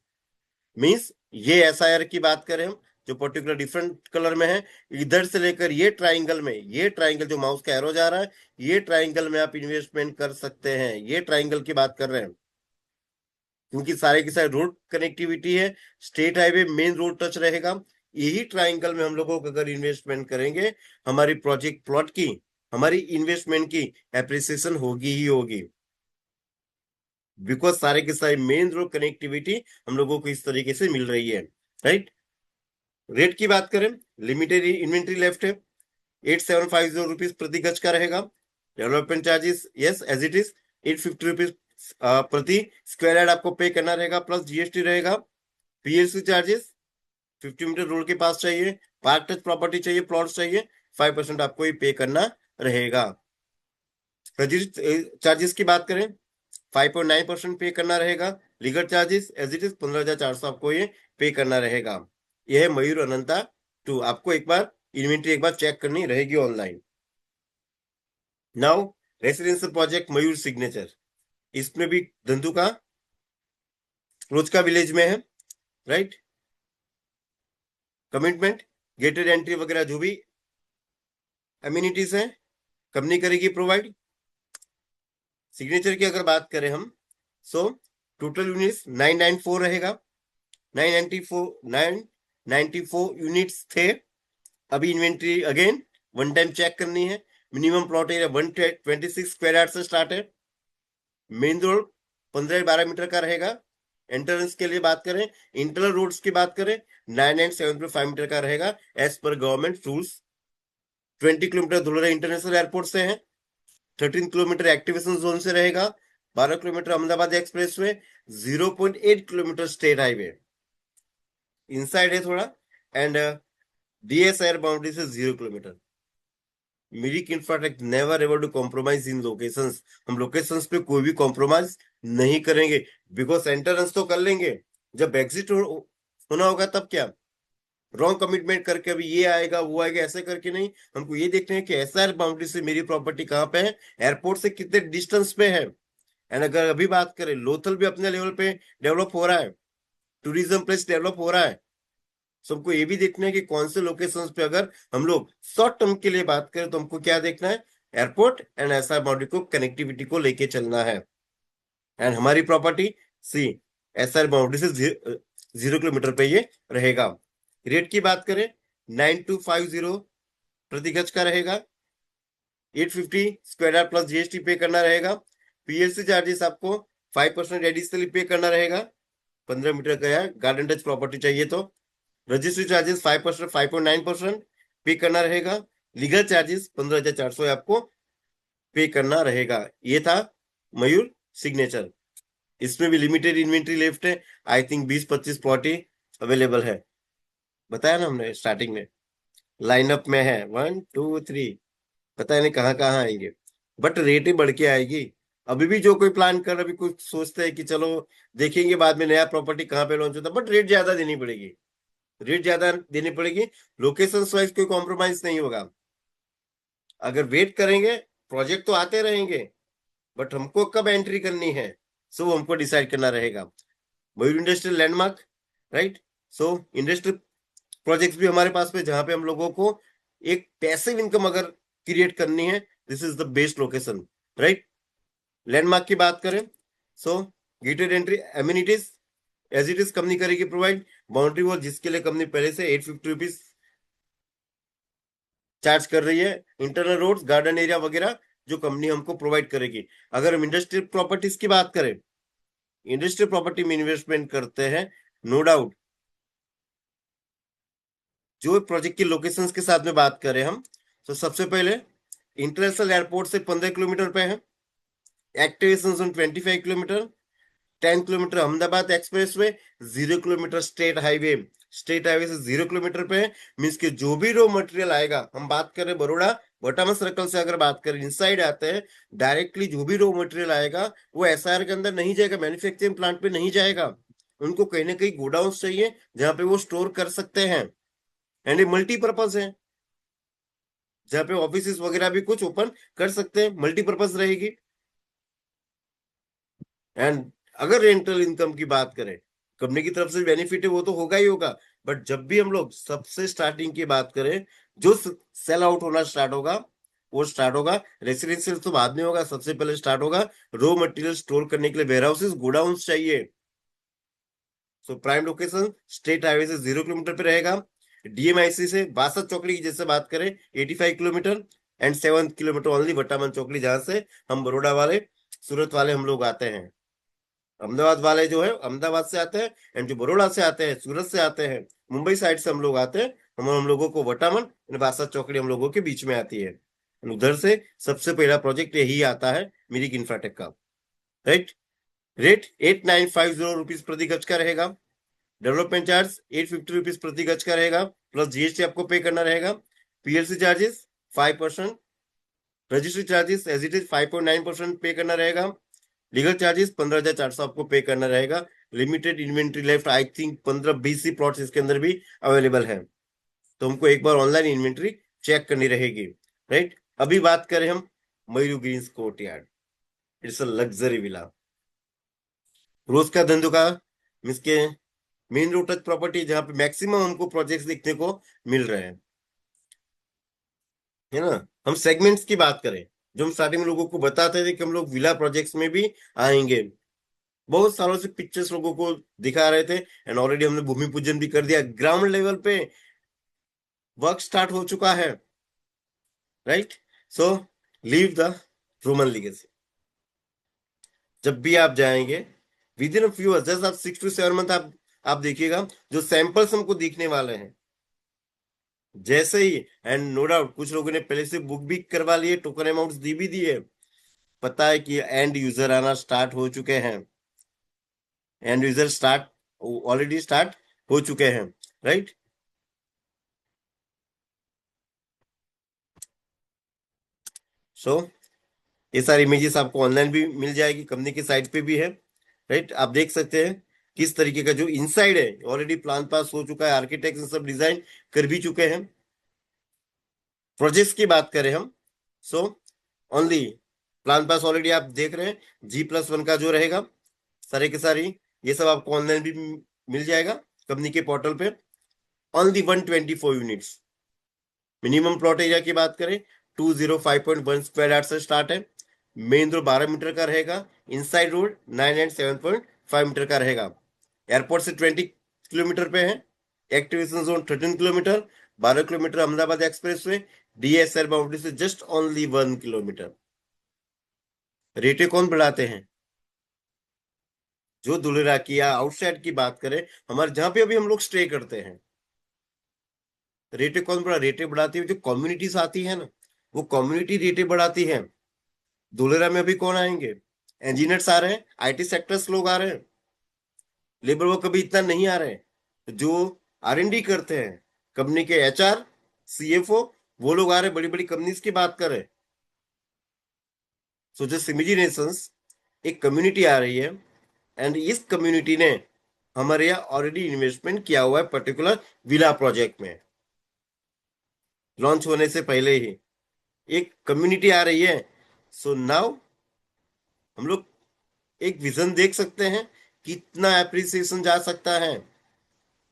मीन्स ये SIR की बात करें हम, जो पर्टिकुलर डिफरेंट कलर में है, इधर से लेकर ये ट्राइंगल में, ये ट्राइंगल जो माउस का एरो जा रहा है, ये ट्राइंगल में आप इन्वेस्टमेंट कर सकते हैं। ये ट्राइंगल की बात कर रहे हैं, क्योंकि सारे के सारे रोड कनेक्टिविटी है, state highway main road touch रहेगा। यही ट्राइंगल में हम लोगों को अगर इन्वेस्टमेंट करेंगे, हमारी प्रोजेक्ट प्लॉट की, हमारी इन्वेस्टमेंट की एप्रिसिएशन होगी ही होगी, बिकॉज सारे के सारे मेन रोड कनेक्टिविटी हम लोगों को इस तरीके से मिल रही है, राइट। रेट की बात करें, लिमिटेड इन्वेंट्री लेफ्ट है, 8750 रुपीज प्रति गज का रहेगा। Development charges yes as it is 850 rupees प्रति स्क्वायर यार्ड आपको पे करना रहेगा, प्लस GST रहेगा। PLC चार्जेस 50 मीटर रोड के पास चाहिए, पार्क टच प्रॉपर्टी चाहिए, प्लॉट्स चाहिए, 5% आपको ये पे करना रहेगा। रजिस्ट्रेशन चार्जेस की बात करें, 5.9% पे करना रहेगा। Legal charges as it is 15,400 आपको ये पे करना रहेगा। यह है मयूर अनंता 2। आपको एक बार इन्वेंट्री एक बार चेक करनी रहेगी ऑनलाइन। नाउ रेसिडेंशियल प्रोजेक्ट मयूर सिग्नेचर, इसमें भी धंधु का रोज का विलेज में है, राइट। कमिटमेंट, गेटेड एंट्री वगैरह जो भी एम्यूनिटीज है कंपनी करेगी प्रोवाइड। सिग्नेचर की अगर बात करें हम, सो टोटल यूनिट्स 994 रहेगा, 994 यूनिट्स थे। अभी inventory again one time check करनी है। Minimum plot area 126 square yard से स्टार्ट है। मेन रोड 15-12 मीटर का रहेगा। एंट्रेंस के लिए बात करें, इंटरनल रोड्स की बात करें, 9 एंड 7.5 मीटर का रहेगा as per government rules. 20 kilometer Dholera international airport से है, 13 किलोमीटर एक्टिवेशन जोन से रहेगा, 12 kilometer Ahmedabad expressway, 0.8 kilometer state highway inside है थोड़ा, एंड DSIR बाउंड्री से 0 kilometer. Mirik infratech never ever to compromise in locations. हम लोकेशंस पे कोई भी कॉम्प्रोमाइज नहीं करेंगे, बिकॉज एंट्रेंस तो कर लेंगे, जब एग्जिट होना होगा तब क्या, रॉन्ग कमिटमेंट करके अभी ये आएगा वो आएगा ऐसे करके नहीं। हमको ये देखना है कि एसआर बाउंड्री से मेरी प्रॉपर्टी कहाँ पे है, एयरपोर्ट से कितने डिस्टेंस पे है। एंड अगर अभी बात करें, लोथल भी अपने लेवल पे डेवलप हो रहा है, टूरिज्म प्लेस डेवलप हो रहा है। सबको ये भी देखना है कि कौन से लोकेशंस पे अगर हम लोग शॉर्ट टर्म के लिए बात करें तो हमको क्या देखना है, एयरपोर्ट एंड एसआर बाउंड्री को, कनेक्टिविटी को लेके चलना है। एंड हमारी प्रॉपर्टी सी एसआर बाउंड्री से 0 किलोमीटर पे ये रहेगा। रेट की बात करें 9250 प्रति गज का रहेगा। 850 स्क्वायर यार्ड प्लस जीएसटी पे करना रहेगा। पीएलसी चार्जेस आपको 5% एडिशनली पे करना रहेगा। 15 मीटर का है, गार्डन टच प्रॉपर्टी चाहिए तो। रजिस्ट्री चार्जेस 5%, 5.9% पे करना रहेगा। लीगल चार्जेस 15,400 आपको पे करना रहेगा। ये था मयूर सिग्नेचर। इसमें भी लिमिटेड इन्वेंट्री लेफ्ट है, I think 20-25 plot he available है। बताया ना हमने स्टार्टिंग में, लाइनअप में है 1 2 3, पता नहीं कहाँ कहाँ आएंगे, बट रेट ही बढ़ के आएगी। अभी भी जो कोई प्लान कर, अभी कुछ सोचते हैं कि चलो देखेंगे बाद में नया प्रॉपर्टी कहाँ पे लॉन्च होता है, बट रेट ज्यादा देनी पड़ेगी, रेट ज्यादा देनी पड़ेगी। लोकेशन वाइज कोई कॉम्प्रोमाइज नहीं होगा। अगर वेट करेंगे, प्रोजेक्ट तो आते रहेंगे, बट हमको कब एंट्री करनी है सो वो हमको डिसाइड करना रहेगा। Mayur industrial landmark, right. So industrial projects भी हमारे पास में, जहां पे हम लोगों को एक पैसिव इनकम अगर क्रिएट करनी है, this is the best location, right. Landmark की बात करें, so gated entry amenities as it is company करेगी प्रोवाइड। बाउंड्री वॉल जिसके लिए कंपनी पहले से 850 रुपीज चार्ज कर रही है। इंटरनल रोड्स, गार्डन एरिया वगैरह जो कंपनी हमको प्रोवाइड करेगी। अगर हम इंडस्ट्रियल प्रॉपर्टीज की बात करें, इंडस्ट्रियल प्रॉपर्टी में इन्वेस्टमेंट करते हैं, नो डाउट। जो प्रोजेक्ट की लोकेशंस के साथ में बात करें हम, तो सबसे पहले इंटरनेशनल एयरपोर्ट से 15 किलोमीटर पे है। Activation 25 kilometre. 10 kilometre Ahmedabad express way. 0 kilometre state highway से 0 किलोमीटर पे है। मीन्स के जो भी रॉ मटेरियल आएगा, हम बात करें बड़ोड़ा बटामा सर्कल से अगर बात करें, इनसाइड आते हैं डायरेक्टली, जो भी रॉ मटेरियल आएगा वो एसआर के अंदर नहीं जाएगा, मैन्युफैक्चरिंग प्लांट पे नहीं जाएगा। उनको कहीं ना कहीं गोडाउन चाहिए जहां पे वो स्टोर कर सकते हैं। एंड ये मल्टीपर्पज है, जहाँ पे ऑफिस वगैरह भी कुछ ओपन कर सकते हैं, मल्टीपर्पज रहेगी। एंड अगर रेंटल इनकम की बात करें, कंपनी की तरफ से बेनिफिट है वो तो होगा ही होगा, बट जब भी हम लोग सबसे स्टार्टिंग की बात करें, जो सेल आउट होना स्टार्ट होगा, वो स्टार्ट होगा रेसिडेंशियल तो बाद में होगा, सबसे पहले स्टार्ट होगा रॉ मटेरियल स्टोर करने के लिए वेयर हाउसेस, गोडाउन चाहिए। So prime location state highway से 0 किलोमीटर पे रहेगा। डीएमआईसी से बासठ चौकड़ी की जैसे बात करें 85 किलोमीटर। एंड 7 किलोमीटर ओनली वटामन चौकड़ी, जहां से हम बड़ोड़ा वाले, सूरत वाले हम लोग आते हैं। अहमदाबाद वाले जो है अहमदाबाद से आते हैं, एंड जो बड़ोड़ा से आते हैं, सूरत से आते हैं, मुंबई साइड से हम लोग आते हैं। हम लोगों को वटामन एंड बासठ चौकड़ी हम लोगों के बीच में आती है। And उधर से सबसे पहला प्रोजेक्ट यही आता है मिरिक इंफ्राटेक का, राइट। रेट 8950 रुपीज प्रति गज का रहेगा। डेवलपमेंट चार्ज 850 रुपीज प्रति गज का रहेगा, प्लस जीएसटी आपको पे करना रहेगा। PLC charges 5%। Registry charges as it is 5.9% pay करना रहेगा। लीगल चार्जेस 15,400 आपको पे करना रहेगा। Limited inventory left, I think 15-20 he plots इसके अंदर भी अवेलेबल है, तो हमको एक बार ऑनलाइन इन्वेंट्री चेक करनी रहेगी, राइट। अभी बात करें हम Mayur greens courtyard, it's a luxury villa, रोज का धंधुका, मीन्स के मेन रोड टच प्रॉपर्टी, जहां पे मैक्सिमम हमको प्रोजेक्ट्स देखने को मिल रहे हैं, है ना। हम सेगमेंट्स की बात करें, जो हम स्टार्टिंग में लोगों को बताते थे कि हम लोग विला प्रोजेक्ट्स में भी आएंगे, बहुत सालों से पिक्चर्स लोगों को दिखा रहे थे। एंड ऑलरेडी हमने भूमि पूजन भी कर दिया, ग्राउंड लेवल पे वर्क स्टार्ट हो चुका है, right. So leave the Roman legacy. जब भी आप जाएंगे विद इन फ्यू जस्ट आप 6 to 7 मंथ आप देखिएगा, जो सैंपल्स हमको दिखने वाले हैं जैसे ही। एंड नो डाउट कुछ लोगों ने पहले से बुक भी करवा लिए, टोकन अमाउंट्स दी भी दी है। पता है कि एंड यूजर आना स्टार्ट हो चुके हैं, and user start already start हो चुके हैं, राइट। सो ये सारी इमेजेस आपको ऑनलाइन भी मिल जाएगी, कंपनी की साइट पे भी है, राइट। आप देख सकते हैं किस तरीके का जो इनसाइड है, ऑलरेडी प्लान पास हो चुका है, आर्किटेक्ट सब डिजाइन कर भी चुके हैं। प्रोजेक्ट्स की बात करें हम, so only plan pass already आप देख रहे हैं, G+1 का जो रहेगा, सारे के सारी ये सब आपको ऑनलाइन भी मिल जाएगा कंपनी के पोर्टल पे। Only 124 units. Minimum plot area की बात करें 205.1 स्क्वायर यार्ड से स्टार्ट है। मेन रोड 12 मीटर का रहेगा, इनसाइड रोड 9 एंड 7.5 मीटर का रहेगा। एयरपोर्ट से 20 किलोमीटर पे है। Activation zone 13 kilometre, 12 kilometer Ahmedabad express way, DSR boundary से जस्ट ओनली 1 किलोमीटर। रेटे कौन बढ़ाते हैं? जो धुलेरा की या आउटसाइड की बात करें, हमारे जहां पे अभी हम लोग स्टे करते हैं, रेटे कौन बढ़ा? रेटे बढ़ाती है जो कम्युनिटीज आती है ना, वो कम्युनिटी रेटे बढ़ाती है। धुलेरा में अभी कौन आएंगे? इंजीनियर्स आ रहे हैं, IT सेक्टर्स लोग आ रहे हैं, लेबर वर्क अभी इतना नहीं आ रहे हैं। जो R&D करते हैं, कंपनी के HR, CFO, वो लोग आ रहे हैं, बड़ी बड़ी कंपनीज की बात कर रहे हैं। सो जस्ट इमेजिनेशंस, एक कम्युनिटी आ रही है, एंड इस कम्युनिटी ने हमारे यहाँ ऑलरेडी इन्वेस्टमेंट किया हुआ है पर्टिकुलर विला प्रोजेक्ट में। लॉन्च होने से पहले ही एक कम्युनिटी आ रही है। सो नाउ हम लोग एक विजन देख सकते हैं कितना एप्रिसिएशन जा सकता है।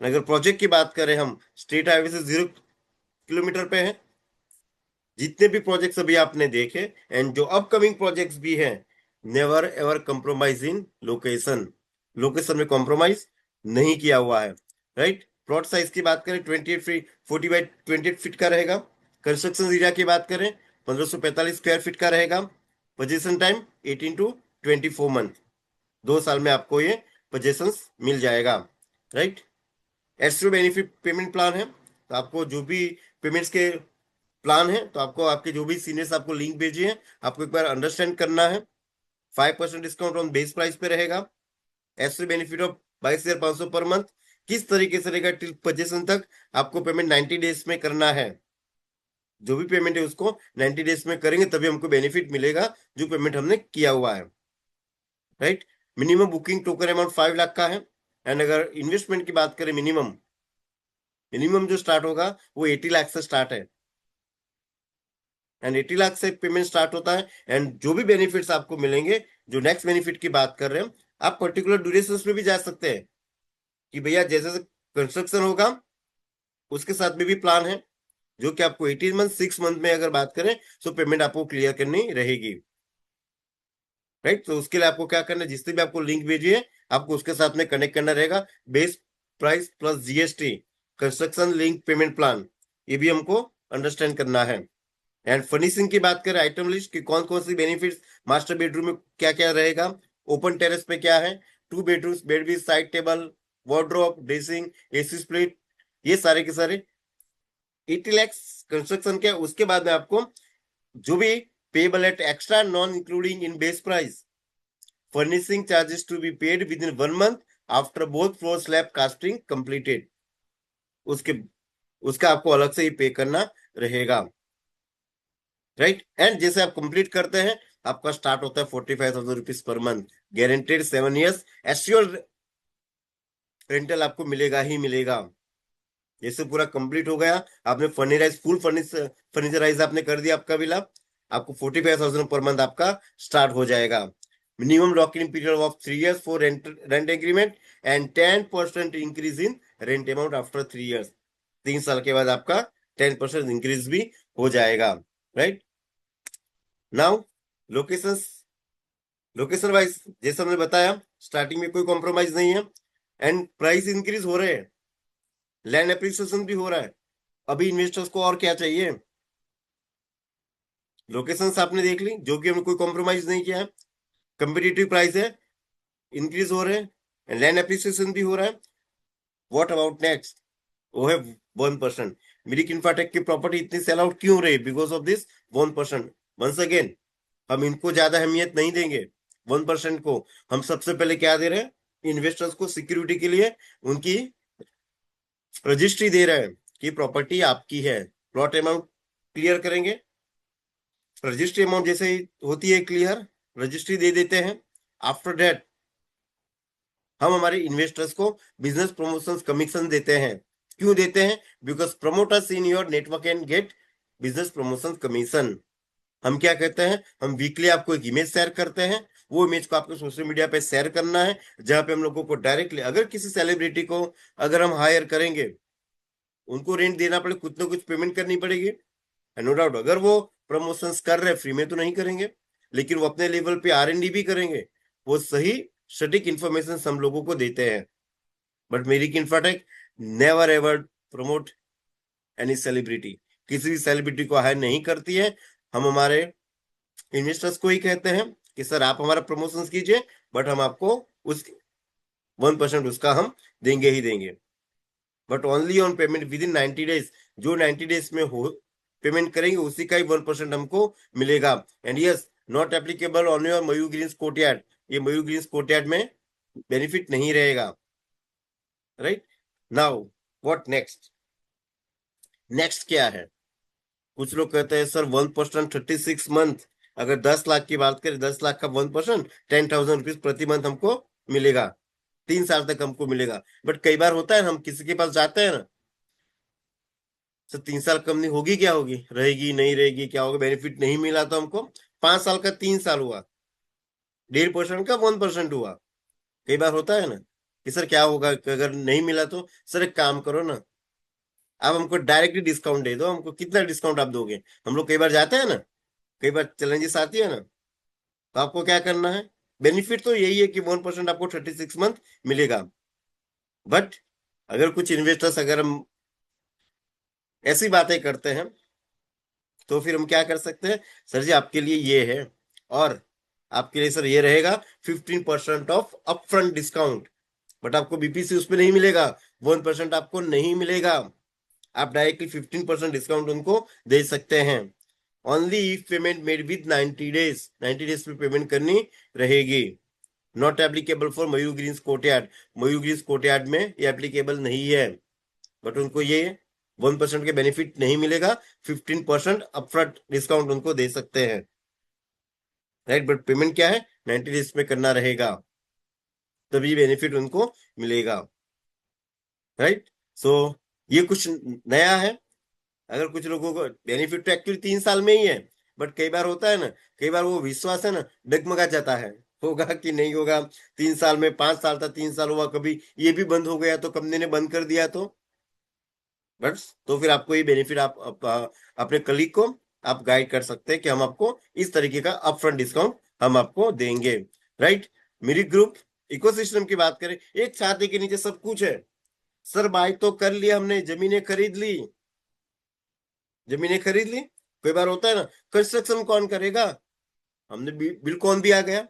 अगर प्रोजेक्ट की बात करें, हम स्टेट हाईवे से 0 किलोमीटर पे है। जितने भी प्रोजेक्ट्स अभी आपने देखे एंड जो अपकमिंग प्रोजेक्ट्स भी हैं, नेवर एवर कंप्रोमाइज इन लोकेशन। लोकेशन में कॉम्प्रोमाइज नहीं किया हुआ है, राइट। प्लॉट साइज की बात करें 28 फीट 40 बाई 28 फीट का रहेगा। कंस्ट्रक्शन एरिया की बात करें 1545 स्क्वायर फीट का रहेगा। पोजीशन टाइम 18 to 24 मंथ, 2 साल में आपको ये पोजेशन मिल जाएगा, right. Extra benefit payment plan है, तो आपको जो भी पेमेंट्स के प्लान है, तो आपको आपके जो भी सीनियर्स आपको लिंक भेजिए हैं, आपको एक बार अंडरस्टैंड करना है। 5% डिस्काउंट ऑन बेस प्राइस पे रहेगा। Extra benefit of 22,500 per month. किस तरीके से रहेगा? टिल पोजीशन तक आपको पेमेंट 90 डेज में करना है। जो भी पेमेंट है उसको 90 डेज में करेंगे तभी हमको बेनिफिट मिलेगा, जो पेमेंट हमने किया हुआ है, right. Minimum booking token amount 5 lakh का है। एंड अगर इन्वेस्टमेंट की बात करें, मिनिमम मिनिमम जो स्टार्ट होगा वो 80 लाख से स्टार्ट है, एंड 80 लाख से पेमेंट स्टार्ट होता है। एंड जो भी बेनिफिट्स आपको मिलेंगे, जो नेक्स्ट बेनिफिट की बात कर रहे हैं, आप पर्टिकुलर ड्यूरेशन में भी जा सकते हैं कि भैया जैसे जैसे कंस्ट्रक्शन होगा उसके साथ में भी प्लान है, जो कि आपको 18 मंथ 6 मंथ में अगर बात करें तो पेमेंट आपको क्लियर करनी रहेगी, राइट। तो उसके लिए आपको क्या करना है, जिससे भी आपको लिंक भेजिए आपको उसके साथ में कनेक्ट करना रहेगा। Base price plus GST construction link payment plan, ये भी हमको अंडरस्टैंड करना है। एंड फर्निशिंग की बात करें, आइटम लिस्ट की कौन कौन सी बेनिफिट्स, मास्टर बेडरूम में क्या क्या रहेगा, ओपन टेरेस पे क्या है, 2 bedrooms, bed with side table, wardrobe, dressing, AC split, ये सारे के सारे 80 लैक्स कंस्ट्रक्शन के। उसके बाद में आपको जो भी payable at extra non including in base price, furnishing charges to be paid with in 1 month after both floor slab casting completed, उसके उसका आपको अलग से ही पे करना रहेगा, राइट। एंड जैसे आप कंप्लीट करते हैं, आपका स्टार्ट होता है 45,000 rupees per month, guaranteed 7 years assured rental आपको मिलेगा ही मिलेगा। जैसे पूरा कंप्लीट हो गया, आपने फर्निराइज फुल फर्निचराइज आपने कर दिया आपका विला, आपको 45,000 पर मंथ आपका स्टार्ट हो जाएगा। Minimum lock in period of 3 years for rent agreement and 10% increase in rent amount after 3 years। 3 साल के बाद आपका 10% इंक्रीज भी हो जाएगा, right. Now location, location wise जैसे हमने बताया, स्टार्टिंग में कोई कॉम्प्रोमाइज नहीं है, एंड प्राइस इंक्रीज हो रहे हैं, लैंड एप्रिसिएशन भी हो रहा है। अभी इन्वेस्टर्स को और क्या चाहिए? लोकेशंस आपने देख ली, जो कि हमने कोई कॉम्प्रोमाइज नहीं किया है, कंपेटिटिव प्राइस है, इंक्रीज हो रहे हैं, लैंड एप्रिसिएशन भी हो रहा है। What about next? वो है 1%। मिरिक इंफ्राटेक की प्रॉपर्टी इतनी सेल आउट क्यों रही? Because of this 1%। Once again, हम इनको ज्यादा अहमियत नहीं देंगे 1% को। हम सबसे पहले क्या दे रहे हैं? इन्वेस्टर्स को सिक्योरिटी के लिए उनकी रजिस्ट्री दे रहे हैं कि प्रॉपर्टी आपकी है। प्लॉट अमाउंट क्लियर करेंगे, रजिस्ट्री अमाउंट जैसे ही होती है क्लियर, रजिस्ट्री दे देते हैं। आफ्टर दैट हम हमारे इन्वेस्टर्स को बिजनेस प्रमोशन कमीशन देते हैं। क्यों देते हैं? Because promoters in your network and gate business promotion commission. हम क्या कहते हैं, हम वीकली आपको एक इमेज शेयर करते हैं, वो इमेज को आपको सोशल मीडिया पे शेयर करना है, जहां पे हम लोगों को डायरेक्टली अगर किसी सेलिब्रिटी को अगर हम हायर करेंगे, उनको रेंट देना पड़े, कुछ ना कुछ पेमेंट करनी पड़ेगी, नो डाउट। अगर वो प्रमोशंस कर रहे हैं, फ्री में तो नहीं करेंगे, लेकिन वो अपने लेवल पे R&D भी करेंगे, वो सही सटीक इंफॉर्मेशन हम लोगों को देते हैं। बट मेरी infotech never ever promote any celebrity, किसी भी सेलिब्रिटी को हायर नहीं करती है। हम हमारे इन्वेस्टर्स को ही कहते हैं कि सर आप हमारा प्रमोशन कीजिए, बट हम आपको उस 1% उसका हम देंगे ही देंगे, but only on payment with in 90 days. जो 90 डेज में हो पेमेंट करेंगे उसी का ही 1% हमको मिलेगा। And yes, not applicable on your Mayur greens courtyard. ये मयूर ग्रीन्स कोर्टयार्ड में बेनिफिट नहीं रहेगा। Right now what next? Next क्या है? कुछ लोग कहते हैं सर 1% 36 मंथ, अगर 10 लाख की बात करें, 10 लाख का 1% 10,000 रुपीज प्रति मंथ हमको मिलेगा, 3 साल तक हमको मिलेगा। बट कई बार होता है हम किसी के पास जाते हैं ना, सर 3 साल कंपनी होगी, क्या होगी, रहेगी नहीं रहेगी, क्या होगा, बेनिफिट नहीं मिला तो हमको, 5 साल का 3 साल हुआ, 1.5% का 1% हुआ। कई बार होता है ना कि सर क्या होगा अगर नहीं मिला तो, सर एक काम करो ना, आप हमको डायरेक्टली डिस्काउंट दे दो, हमको कितना डिस्काउंट आप दोगे? हम लोग कई बार जाते हैं ना, कई बार चैलेंजेस आती है ना, तो आपको क्या करना है, बेनिफिट तो यही है कि 1% आपको 36 मंथ मिलेगा। बट अगर कुछ इन्वेस्टर्स अगर हम ऐसी बातें करते हैं, तो फिर हम क्या कर सकते हैं, सर जी आपके लिए ये है, और आपके लिए सर ये रहेगा 15% ऑफ अपफ्रंट डिस्काउंट, बट आपको BPC उसमें नहीं मिलेगा, 1% आपको नहीं मिलेगा। आप डायरेक्टली 15% डिस्काउंट उनको दे सकते हैं। Only if payment made with 90 days, 90 days पे पेमेंट करनी रहेगी। Not applicable for Mayur greens courtyard, Mayur greens courtyard में ये एप्लीकेबल नहीं है, बट उनको ये 1% के बेनिफिट नहीं मिलेगा, 15% अपफ्रंट डिस्काउंट उनको दे सकते हैं। राइट, बट पेमेंट क्या है, 90 डेज में करना रहेगा, तभी बेनिफिट उनको मिलेगा। राइट, सो ये कुछ नया है। अगर कुछ लोगों को बेनिफिट तो एक्चुअली 3 साल में ही है, बट कई बार होता है ना, कई बार वो विश्वास है ना डगमगा जाता है, होगा कि नहीं होगा, 3 साल में, 5 साल था, 3 साल हुआ, कभी ये भी बंद हो गया तो कंपनी ने बंद कर दिया तो, बस तो फिर आपको ये बेनिफिट अपने कलीग को आप गाइड कर सकते हैं कि हम आपको इस तरीके का अपफ्रंट डिस्काउंट हम आपको देंगे। राइट, मेरी ग्रुप इकोसिस्टम की बात करें, एक छाते के नीचे सब कुछ है। सर बाय तो कर लिया हमने, जमीनें खरीद ली, जमीनें खरीद ली, कई बार होता है ना कंस्ट्रक्शन कौन करेगा, हमने बिल्डकॉन भी आ गया,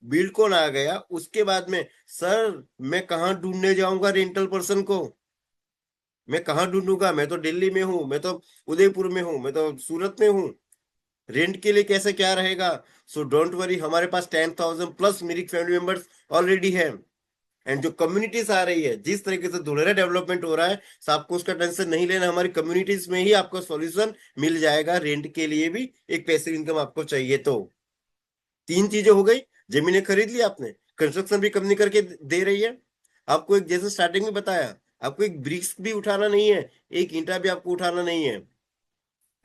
बिल्डकॉन आ गया, उसके बाद में सर मैं कहाँ ढूंढने जाऊंगा रेंटल पर्सन को, मैं कहाँ ढूंढूंगा, मैं तो दिल्ली में हूँ, मैं तो उदयपुर में हूँ, मैं तो सूरत में हूँ, रेंट के लिए कैसे क्या रहेगा? सो डोंट वरी, हमारे पास 10,000 प्लस मेरी फैमिली मेंबर्स ऑलरेडी है। एंड जो कम्युनिटीज आ रही है, जिस तरीके से धुलेरा डेवलपमेंट हो रहा है, तो आपको उसका टेंशन नहीं लेना, हमारी कम्युनिटीज में ही आपको सॉल्यूशन मिल जाएगा। रेंट के लिए भी एक पैसिव इनकम आपको चाहिए तो 3 चीजें हो गई, जमीनें खरीद ली आपने, कंस्ट्रक्शन भी कंपनी करके दे रही है, आपको एक जैसे स्टार्टिंग में बताया, आपको एक ब्रिक्स भी उठाना नहीं है, एक ईंटा भी आपको उठाना नहीं है।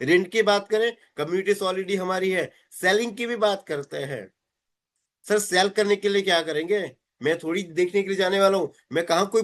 रेंट की बात करें, कम्युनिटीज ऑलरेडी हमारी है। सेलिंग की भी बात करते हैं, सर सेल करने के लिए क्या करेंगे, मैं थोड़ी देखने के लिए जाने वाला हूँ, मैं कहाँ कोई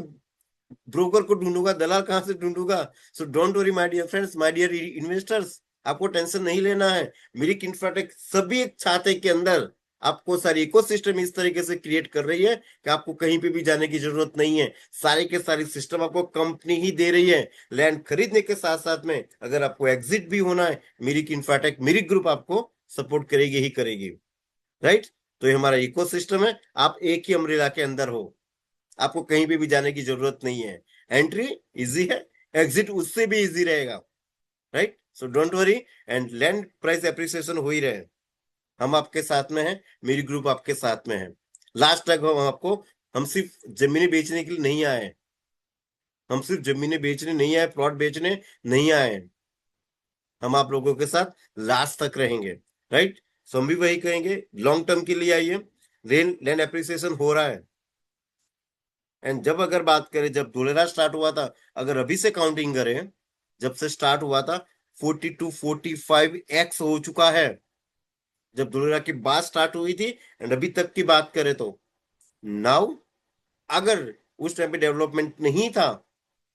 ब्रोकर को ढूंढूंगा, दलाल कहाँ से ढूंढूंगा? So don't worry my dear friends, my dear investors, आपको टेंशन नहीं लेना है। मेरी इन्फ्राटेक सभी एक छाते के अंदर आपको सारी इकोसिस्टम इस तरीके से क्रिएट कर रही है कि आपको कहीं पे भी जाने की जरूरत नहीं है, सारे के सारे सिस्टम आपको कंपनी ही दे रही है। लैंड खरीदने के साथ साथ में अगर आपको एग्जिट भी होना है, मेरी इन्फ्राटेक, मेरी ग्रुप आपको सपोर्ट करेगी ही करेगी। राइट, तो ये हमारा इकोसिस्टम है, आप एक ही अम्ब्रेला के अंदर हो, आपको कहीं पे भी जाने की जरूरत नहीं है। एंट्री इजी है, एग्जिट उससे भी इजी रहेगा। Right, so don't worry, and land price appreciation हो ही रहे, हम आपके साथ में हैं, मेरी ग्रुप आपके साथ में है। लास्ट तक हम आपको, हम सिर्फ जमीनें बेचने के लिए नहीं आए, हम सिर्फ जमीनें बेचने नहीं आए, प्लॉट बेचने नहीं आए, हम आप लोगों के साथ लास्ट तक रहेंगे। राइट, सो हम भी वही कहेंगे, लॉन्ग टर्म के लिए आइए, लैंड लैंड एप्रिसिएशन हो रहा है, एंड जब अगर बात करें जब धुलेरा स्टार्ट हुआ था, अगर अभी से काउंटिंग करें जब से स्टार्ट हुआ था, 40 to 45x हो चुका है जब धुलेरा की बात स्टार्ट हुई थी। एंड अभी तक की बात करें तो नाउ, अगर उस टाइम पे डेवलपमेंट नहीं था,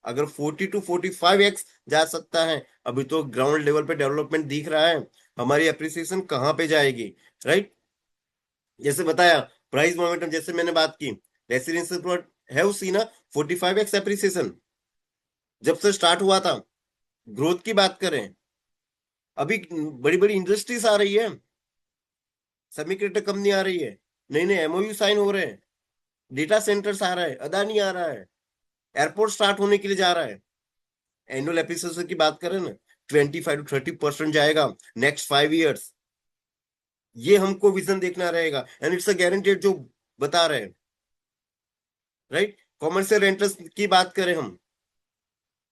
अगर 40 to 45x जा सकता है, अभी तो ग्राउंड लेवल पे डेवलपमेंट दिख रहा है, हमारी अप्रिसिएशन कहाँ पे जाएगी, राइट। जैसे बताया प्राइस मोमेंटम, जैसे मैंने बात की रेसिडेंशियल प्लॉट है उसी ना, 45x अप्रिसिएशन जब से स्टार्ट हुआ था। ग्रोथ की बात करें, अभी बड़ी बड़ी इंडस्ट्रीज आ रही है, सेमीकंडक्टर कंपनी आ रही है, नए नए एमओयू साइन हो रहे हैं, डेटा सेंटर्स आ रहा है, अदानी आ रहा है, एयरपोर्ट स्टार्ट होने के लिए जा रहा है। एनुअल एप्रिसिएशन की बात करें ना, 25 to 30% जाएगा नेक्स्ट 5 years। ये हमको विजन देखना रहेगा एंड इट्स अ गारंटेड जो बता रहे हैं, राइट। कॉमर्शियल रेंटर्स की बात करें, हम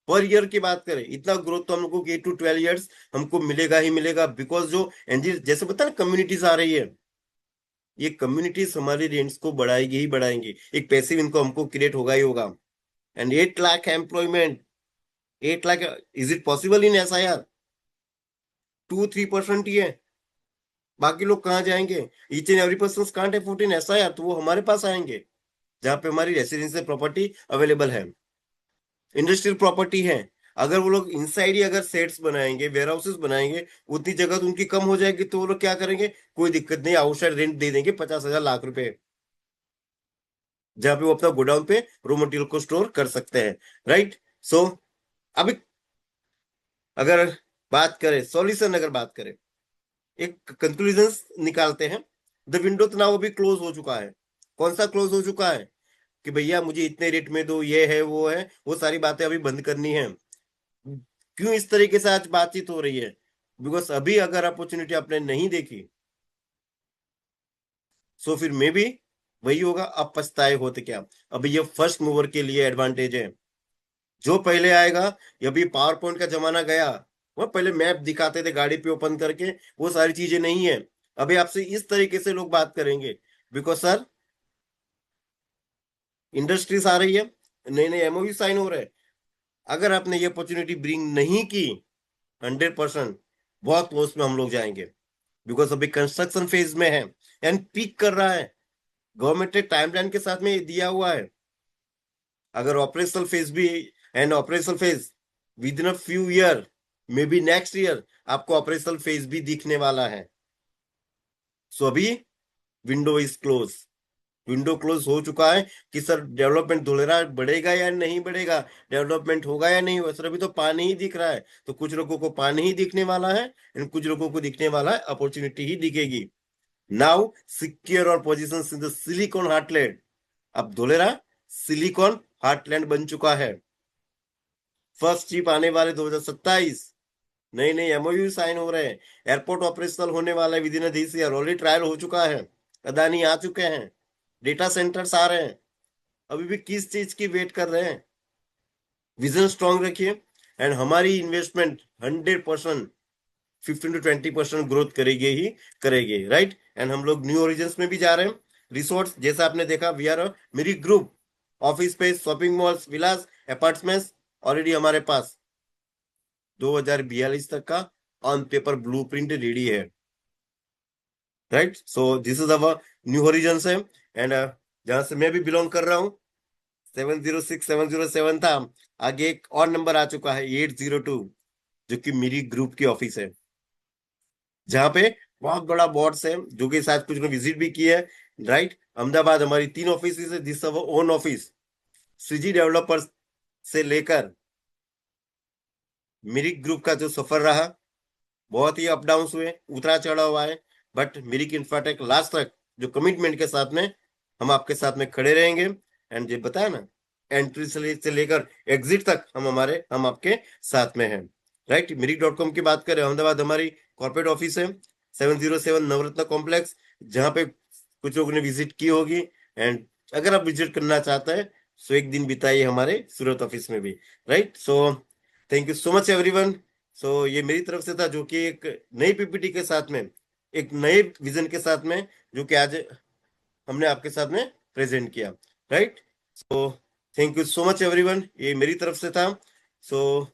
पर ईयर की बात करें, इतना ग्रोथ तो हम लोग को 8 to 12 years हमको मिलेगा ही मिलेगा, बिकॉज जो एनजी जैसे बता ना कम्युनिटीज आ रही है, ये कम्युनिटीज हमारी रेंट्स को बढ़ाएगी ही बढ़ाएंगी, एक पैसिव इनकम हमको क्रिएट होगा ही होगा। And 8 lakh employment, 8 lakh, is it possible in ऐसा यार? 2-3% ही है, बाकी लोग कहाँ जाएंगे? Each and every person can't afford in ऐसा यार, तो वो हमारे पास आएंगे जहाँ पे हमारी रेसिडेंशियल प्रॉपर्टी अवेलेबल है, इंडस्ट्रियल प्रॉपर्टी है। अगर वो लोग इनसाइड ही अगर सेट्स बनाएंगे, वेयर हाउसेस बनाएंगे, उतनी जगह तो उनकी कम हो जाएगी, तो वो लोग क्या करेंगे? कोई दिक्कत नहीं, आउटसाइड रेंट दे देंगे 50,000 लाख रुपए, जहाँ पे वो अपना गोडाउन पे रॉ मटेरियल को स्टोर कर सकते हैं, राइट। सो अभी अगर बात करें सॉल्यूशन, अगर बात करें एक कंक्लूजन निकालते हैं, द विंडो तो ना वो भी क्लोज हो चुका है। कौन सा क्लोज हो चुका है? कि भैया मुझे इतने रेट में दो, ये है वो है, वो सारी बातें अभी बंद करनी है। क्यों इस तरीके से आज बातचीत हो रही है? बिकॉज अभी अगर अपॉर्चुनिटी आपने नहीं देखी, सो फिर मे भी वही होगा, अब पछताए होते क्या। अभी ये फर्स्ट मूवर के लिए एडवांटेज है, जो पहले आएगा। ये अभी पावर पॉइंट का जमाना गया, वो पहले मैप दिखाते थे गाड़ी पे ओपन करके, वो सारी चीजें नहीं है। अभी आपसे इस तरीके से लोग बात करेंगे, बिकॉज सर इंडस्ट्रीज आ रही है, नए नए एमओयू साइन हो रहे हैं। अगर आपने ये अपॉर्चुनिटी ब्रिंग नहीं की, 100% बहुत लॉस में हम लोग जाएंगे, बिकॉज अभी कंस्ट्रक्शन फेज में है एंड पीक कर रहा है। गवर्नमेंट ने टाइमलाइन के साथ में दिया हुआ है, अगर ऑपरेशनल फेज भी, and operational phase with in a few year, may be next year आपको ऑपरेशनल फेज भी दिखने वाला है। सो अभी window is close, window close हो चुका है कि सर डेवलपमेंट धुलेरा बढ़ेगा या नहीं बढ़ेगा, डेवलपमेंट होगा या नहीं होगा। सर अभी तो पानी ही दिख रहा है, तो कुछ लोगों को पानी ही दिखने वाला है एंड कुछ लोगों को दिखने वाला है अपॉर्चुनिटी ही दिखेगी। नाउ सिक्योर और position in the silicon heartland, अब धुलेरा सिलिकॉन हार्टलैंड बन चुका है। फर्स्ट चिप आने वाले 2027, नए नए एमओयू साइन हो रहे हैं, एयरपोर्ट ऑपरेशनल होने वाला है with in this year, already trial हो चुका है, अदानी आ चुके हैं, डेटा सेंटर्स आ रहे हैं। अभी भी किस चीज की वेट कर रहे हैं? विजन स्ट्रांग रखिए एंड हमारी इन्वेस्टमेंट 100% 15 to 20% ग्रोथ करेगी ही करेगी, राइट। एंड हम लोग न्यू ओरिजिन्स में भी जा रहे हैं। रिसोर्ट्स जैसा आपने देखा, वी आर मेरी group, office space, shopping malls, villas, apartments already हमारे पास 2042 तक का ऑन पेपर ब्लूप्रिंट रेडी है, right. So this is our new horizon है। एंड जहां से मैं भी बिलोंग कर रहा हूँ, 706-707 था, आगे एक और नंबर आ चुका है 802, जो कि मेरी ग्रुप की ऑफिस है, जहाँ पे बहुत बड़ा बॉट्स है, जो कि शायद कुछ ने विजिट भी की है, राइट। अहमदाबाद हमारी 3 ऑफिस है, this our own office. CG developers से लेकर मेरी ग्रुप का जो सफर रहा, बहुत ही अप डाउन हुए, उतरा चढ़ा हुआ है, बट मेरी इंफ्राटेक लास्ट तक जो कमिटमेंट के साथ में हम आपके साथ में खड़े रहेंगे। एंड ये बताया ना, एंट्री से लेकर एग्जिट तक हम आपके साथ में हैं, राइट। मिरिक.com की बात करें, अहमदाबाद हमारी कॉर्पोरेट ऑफिस है, 707 नवरत्न कॉम्प्लेक्स, जहाँ पे कुछ लोगों ने विजिट की होगी। एंड अगर आप विजिट करना चाहते हैं, तो एक दिन बिताइए हमारे सूरत ऑफिस में भी, right. So thank you so much everyone. So ये मेरी तरफ से था, जो कि एक नई पीपीटी के साथ में, एक नए विजन के साथ में, जो कि आज हमने आपके साथ में प्रेजेंट किया, right. So thank you so much everyone, ये मेरी तरफ से था। सो